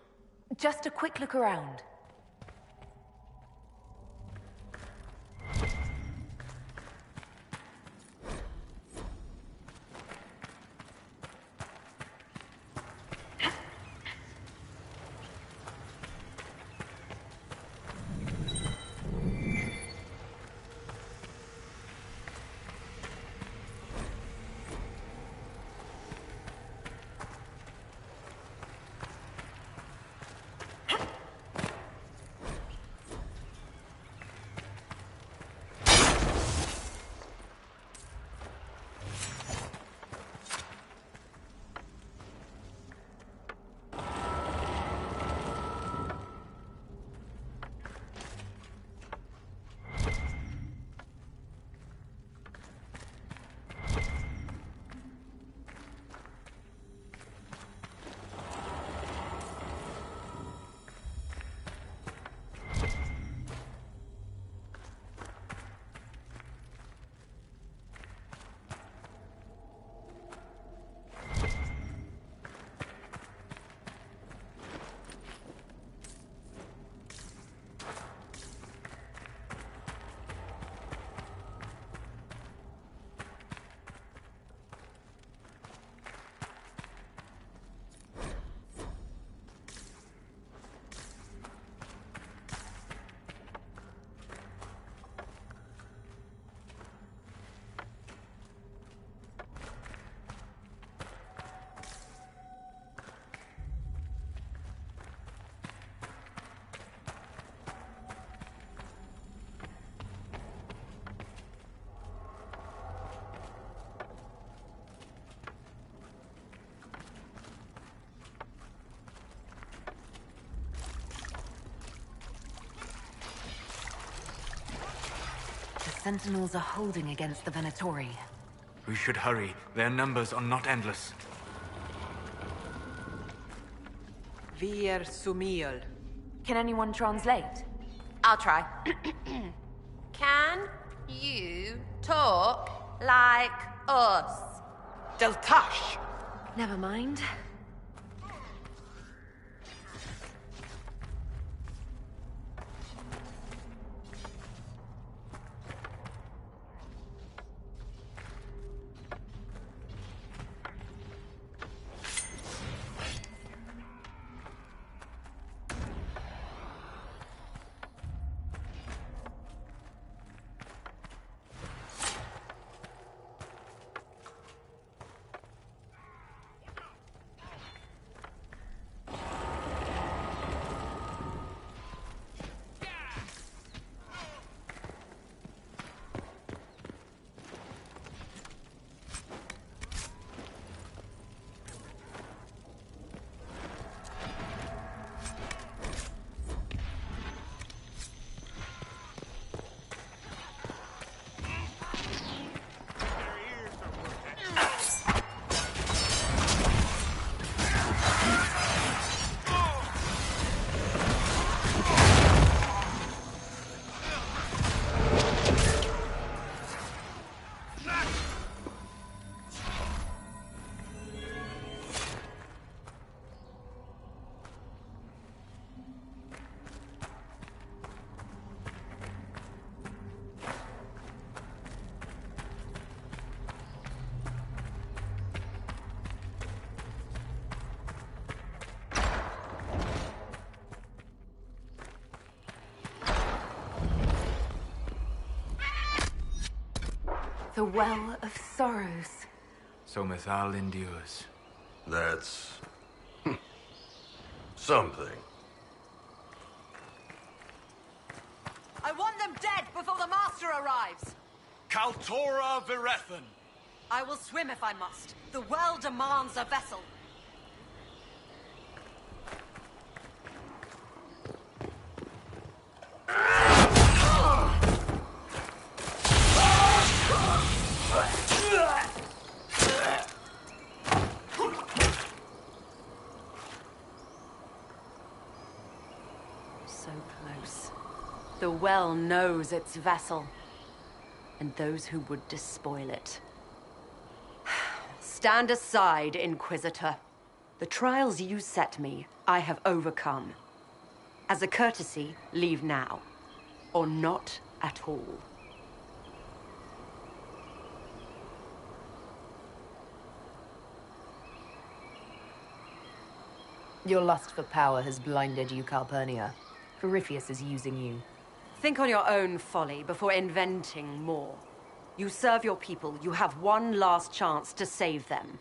Just a quick look around. Sentinels are holding against the Venatori. We should hurry. Their numbers are not endless. Vir Sumiel. Can anyone translate? I'll try. Can you talk like us? Deltash! Never mind. The Well of Sorrows. So Mythal endures. That's... something. I want them dead before the Master arrives! Kaltora Virethan! I will swim if I must. The well demands a vessel. So close. The well knows its vessel, and those who would despoil it. Stand aside, Inquisitor. The trials you set me, I have overcome. As a courtesy, leave now. Or not at all. Your lust for power has blinded you, Calpurnia. Corypheus is using you. Think on your own folly before inventing more. You serve your people, you have one last chance to save them.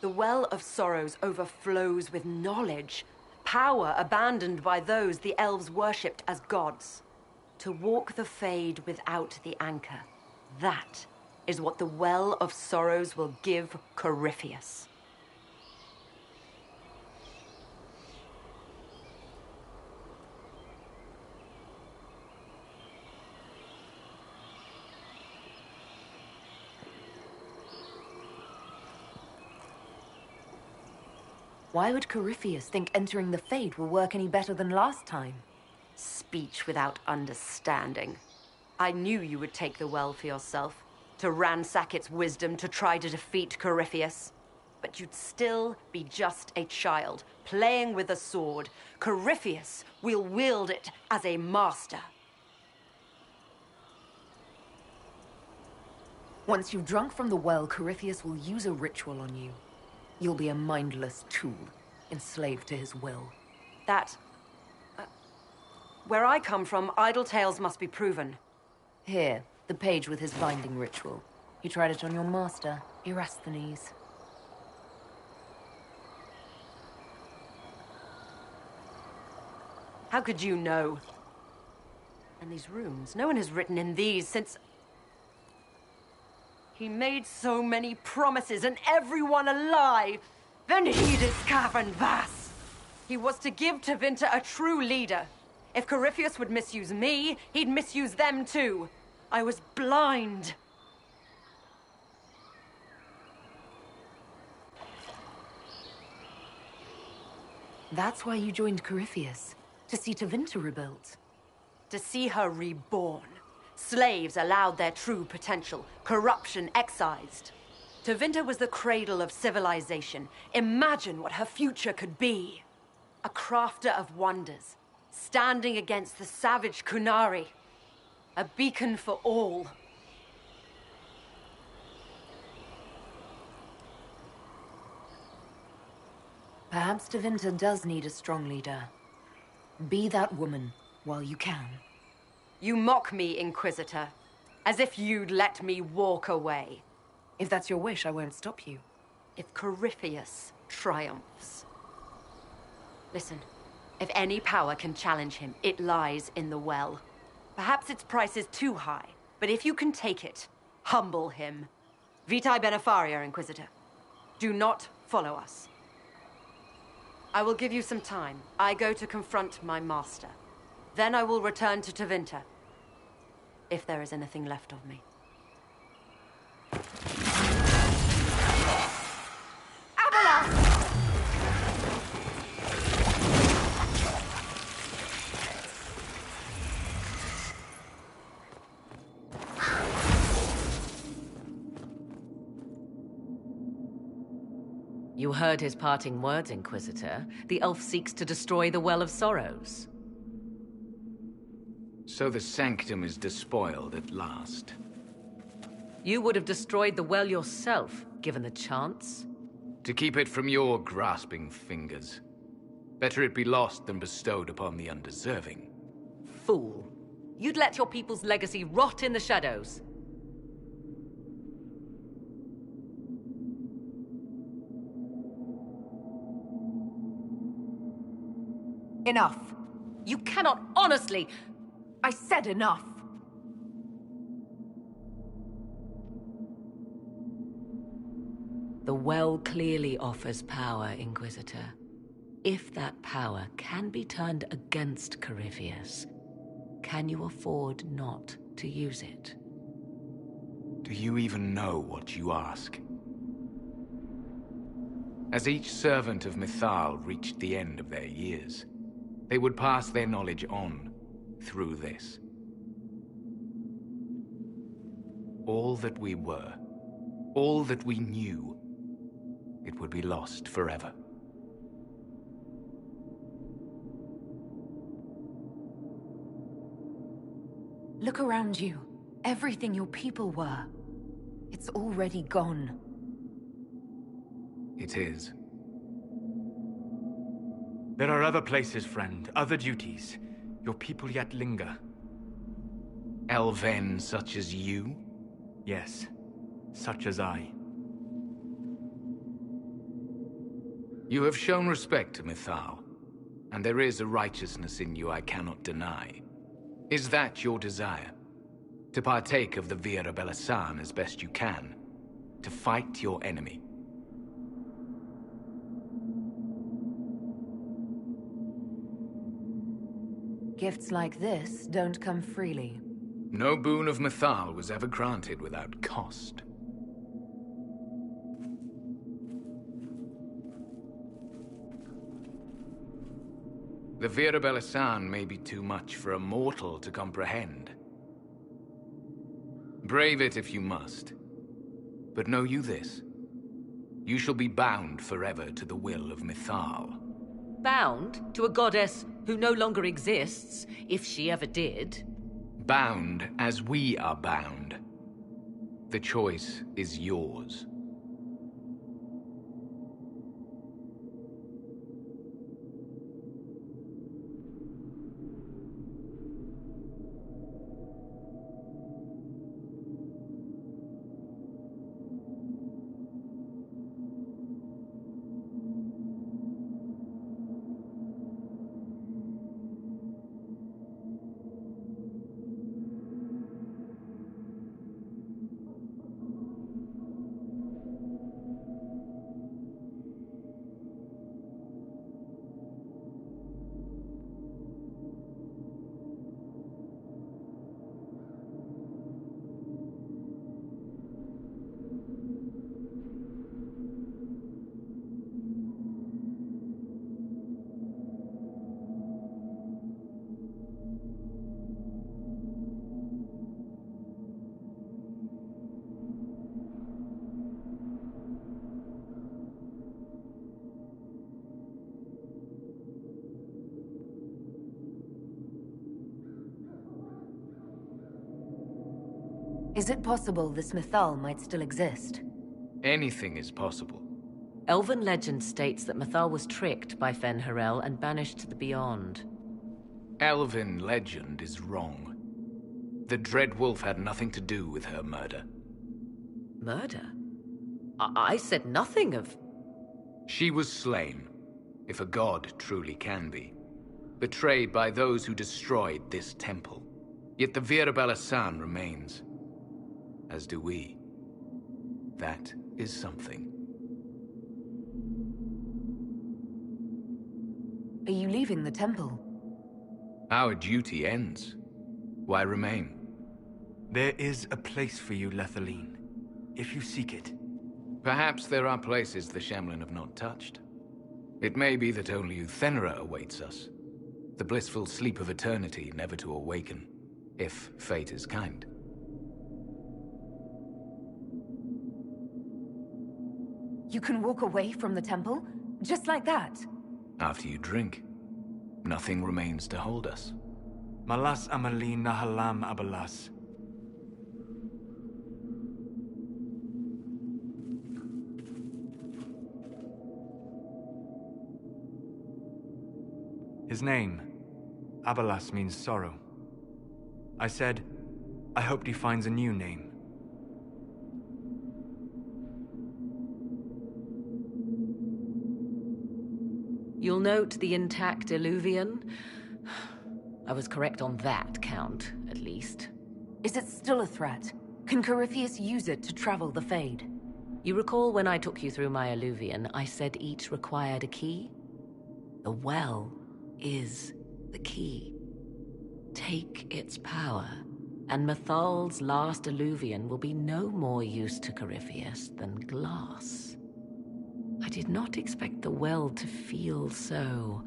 The Well of Sorrows overflows with knowledge, power abandoned by those the elves worshipped as gods. To walk the Fade without the anchor, that is what the Well of Sorrows will give Corypheus. Why would Corypheus think entering the Fade will work any better than last time? Speech without understanding. I knew you would take the well for yourself, to ransack its wisdom to try to defeat Corypheus. But you'd still be just a child, playing with a sword. Corypheus will wield it as a master. Once you've drunk from the well, Corypheus will use a ritual on you. You'll be a mindless tool, enslaved to his will. Where I come from, idle tales must be proven. Here, the page with his binding ritual. You tried it on your master, Erasthenes. How could you know? And these runes, no one has written in these since... He made so many promises, and everyone a lie. Then he discaverned Vass. He was to give Tevinter a true leader. If Corypheus would misuse me, he'd misuse them too. I was blind. That's why you joined Corypheus, to see Tevinter rebuilt. To see her reborn. Slaves allowed their true potential, corruption excised. Tevinter was the cradle of civilization. Imagine what her future could be. A crafter of wonders, standing against the savage Kunari. A beacon for all. Perhaps Tevinter does need a strong leader. Be that woman while you can. You mock me, Inquisitor, as if you'd let me walk away. If that's your wish, I won't stop you. If Corypheus triumphs. Listen, if any power can challenge him, it lies in the well. Perhaps its price is too high, but if you can take it, humble him. Vitae Benefaria, Inquisitor. Do not follow us. I will give you some time. I go to confront my master. Then I will return to Tevinter. If there is anything left of me. You heard his parting words, Inquisitor. The elf seeks to destroy the Well of Sorrows. So the Sanctum is despoiled at last. You would have destroyed the well yourself, given the chance. To keep it from your grasping fingers. Better it be lost than bestowed upon the undeserving. Fool. You'd let your people's legacy rot in the shadows. Enough. You cannot honestly... I said enough. The well clearly offers power, Inquisitor. If that power can be turned against Corypheus, can you afford not to use it? Do you even know what you ask? As each servant of Mythal reached the end of their years, they would pass their knowledge on through this. All that we were, all that we knew, it would be lost forever. Look around you. Everything your people were. It's already gone. It is. There are other places, friend, other duties. Your people yet linger. Elven such as you? Yes, such as I. You have shown respect to Mythal, and there is a righteousness in you I cannot deny. Is that your desire? To partake of the Vira Belasan as best you can? To fight your enemy? Gifts like this don't come freely. No boon of Mythal was ever granted without cost. The Vira Belasan may be too much for a mortal to comprehend. Brave it if you must. But know you this. You shall be bound forever to the will of Mythal. Bound to a goddess who no longer exists, if she ever did. Bound as we are bound. The choice is yours. Is it possible this Mythal might still exist? Anything is possible. Elven legend states that Mythal was tricked by Fen-Harel and banished to the Beyond. Elven legend is wrong. The Dread Wolf had nothing to do with her murder. Murder? I said nothing of... She was slain, if a god truly can be. Betrayed by those who destroyed this temple. Yet the Vira Belasan remains. As do we. That is something. Are you leaving the temple? Our duty ends. Why remain? There is a place for you, Lethaline, if you seek it. Perhaps there are places the Shamlin have not touched. It may be that only Uthenra awaits us. The blissful sleep of eternity never to awaken, if fate is kind. You can walk away from the temple? Just like that? After you drink, nothing remains to hold us. Malas Amalin Nahalam Abalas. His name, Abalas, means sorrow. I said, I hoped he finds a new name. You'll note the intact Illuvian. I was correct on that count, at least. Is it still a threat? Can Corypheus use it to travel the Fade? You recall when I took you through my Illuvian, I said each required a key? The well is the key. Take its power, and Mythal's last Illuvian will be no more use to Corypheus than glass. I did not expect the well to feel so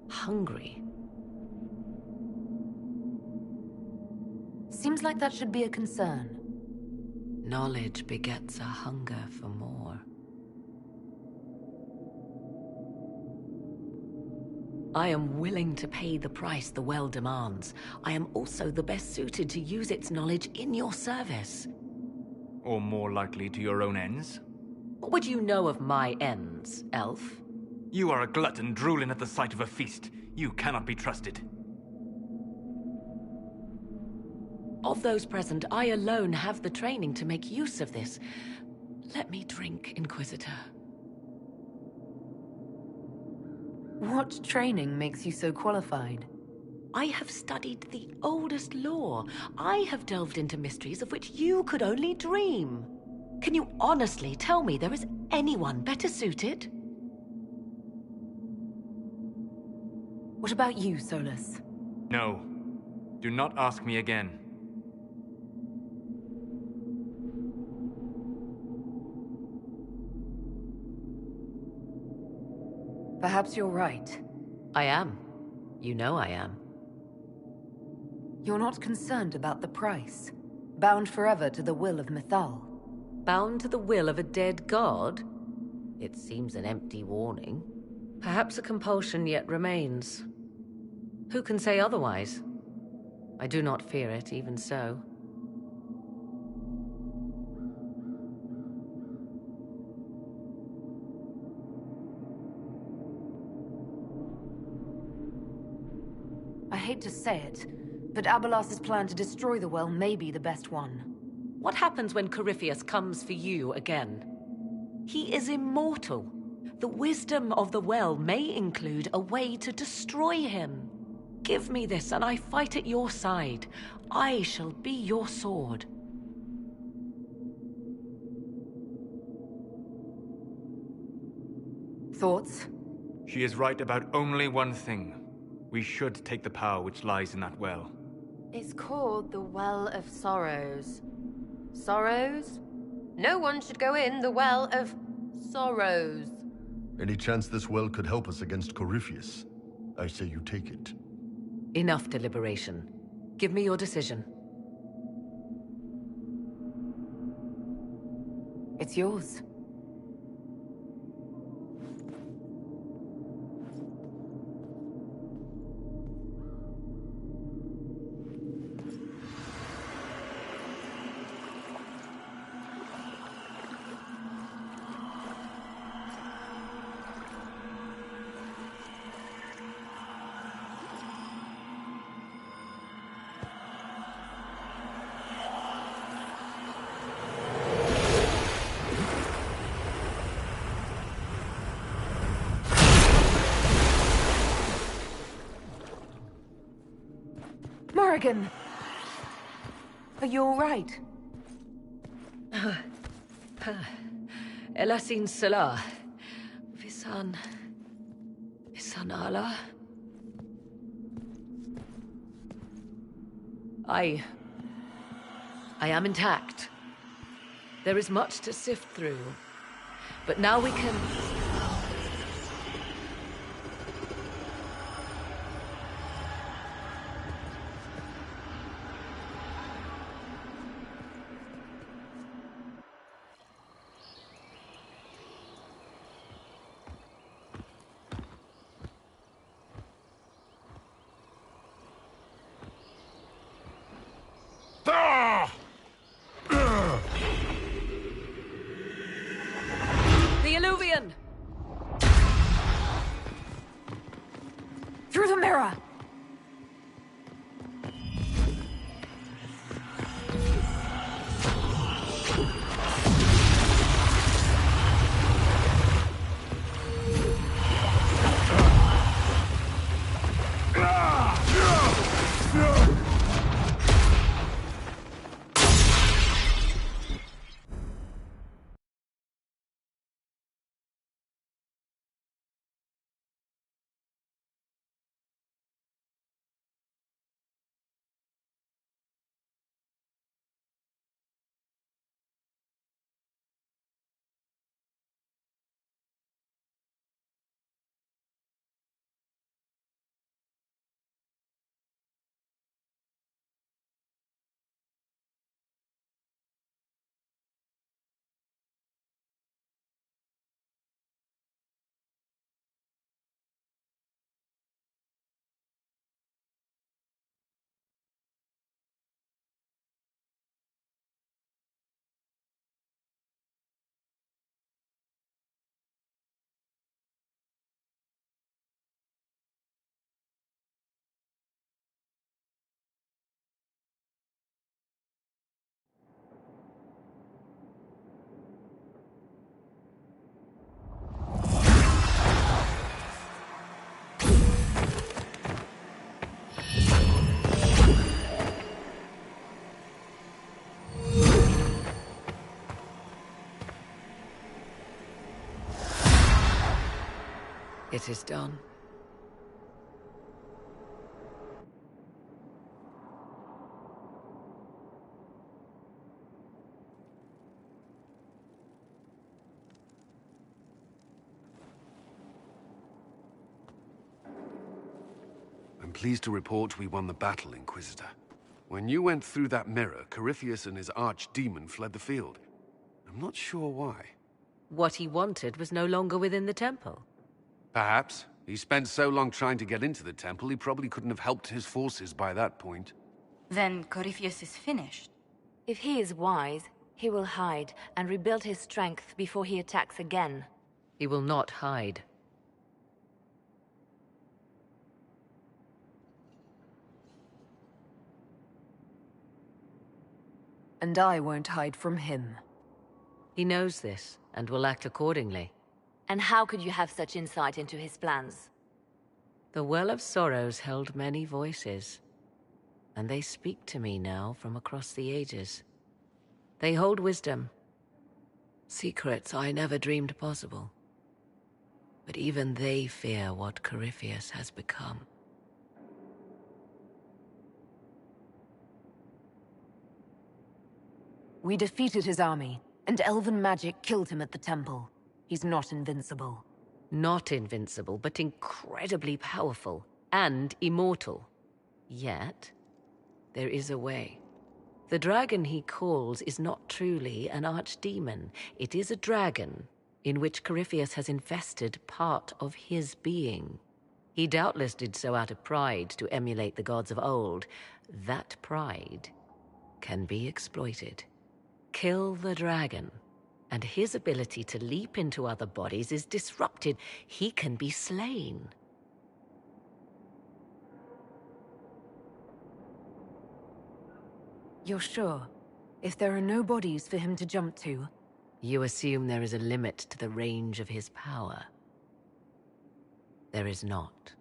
hungry. Seems like that should be a concern. Knowledge begets a hunger for more. I am willing to pay the price the well demands. I am also the best suited to use its knowledge in your service. Or more likely to your own ends? What would you know of my ends, elf? You are a glutton drooling at the sight of a feast. You cannot be trusted. Of those present, I alone have the training to make use of this. Let me drink, Inquisitor. What training makes you so qualified? I have studied the oldest lore. I have delved into mysteries of which you could only dream. Can you honestly tell me there is anyone better suited? What about you, Solus? No. Do not ask me again. Perhaps you're right. I am. You know I am. You're not concerned about the price. Bound forever to the will of Mythal. Bound to the will of a dead god? It seems an empty warning. Perhaps a compulsion yet remains. Who can say otherwise? I do not fear it, even so. I hate to say it, but Abelas's plan to destroy the well may be the best one. What happens when Corypheus comes for you again? He is immortal. The wisdom of the well may include a way to destroy him. Give me this and I fight at your side. I shall be your sword. Thoughts? She is right about only one thing. We should take the power which lies in that well. It's called the Well of Sorrows. Sorrows? No one should go in the Well of Sorrows. Any chance this well could help us against Corypheus? I say you take it. Enough deliberation. Give me your decision. It's yours. Morrigan! Are you all right? Elasin Salah. Visan Allah. I am intact. There is much to sift through. But now we can... The Illuvian! It is done. I'm pleased to report we won the battle, Inquisitor. When you went through that mirror, Corypheus and his archdemon fled the field. I'm not sure why. What he wanted was no longer within the temple. Perhaps. He spent so long trying to get into the temple, he probably couldn't have helped his forces by that point. Then Corypheus is finished. If he is wise, he will hide and rebuild his strength before he attacks again. He will not hide. And I won't hide from him. He knows this, and will act accordingly. And how could you have such insight into his plans? The Well of Sorrows held many voices, and they speak to me now from across the ages. They hold wisdom, secrets I never dreamed possible. But even they fear what Corypheus has become. We defeated his army, and elven magic killed him at the temple. He's not invincible. Not invincible, but incredibly powerful and immortal. Yet, there is a way. The dragon he calls is not truly an archdemon. It is a dragon in which Corypheus has invested part of his being. He doubtless did so out of pride to emulate the gods of old. That pride can be exploited. Kill the dragon, and his ability to leap into other bodies is disrupted. He can be slain. You're sure? If there are no bodies for him to jump to? You assume there is a limit to the range of his power. There is not.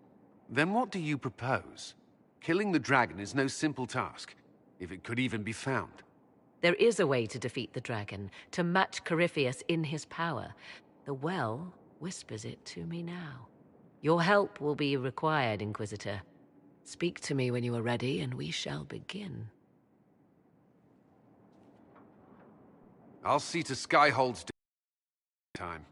Then what do you propose? Killing the dragon is no simple task, if it could even be found. There is a way to defeat the dragon, to match Corypheus in his power. The well whispers it to me now. Your help will be required, Inquisitor. Speak to me when you are ready, and we shall begin. I'll see to Skyhold's time.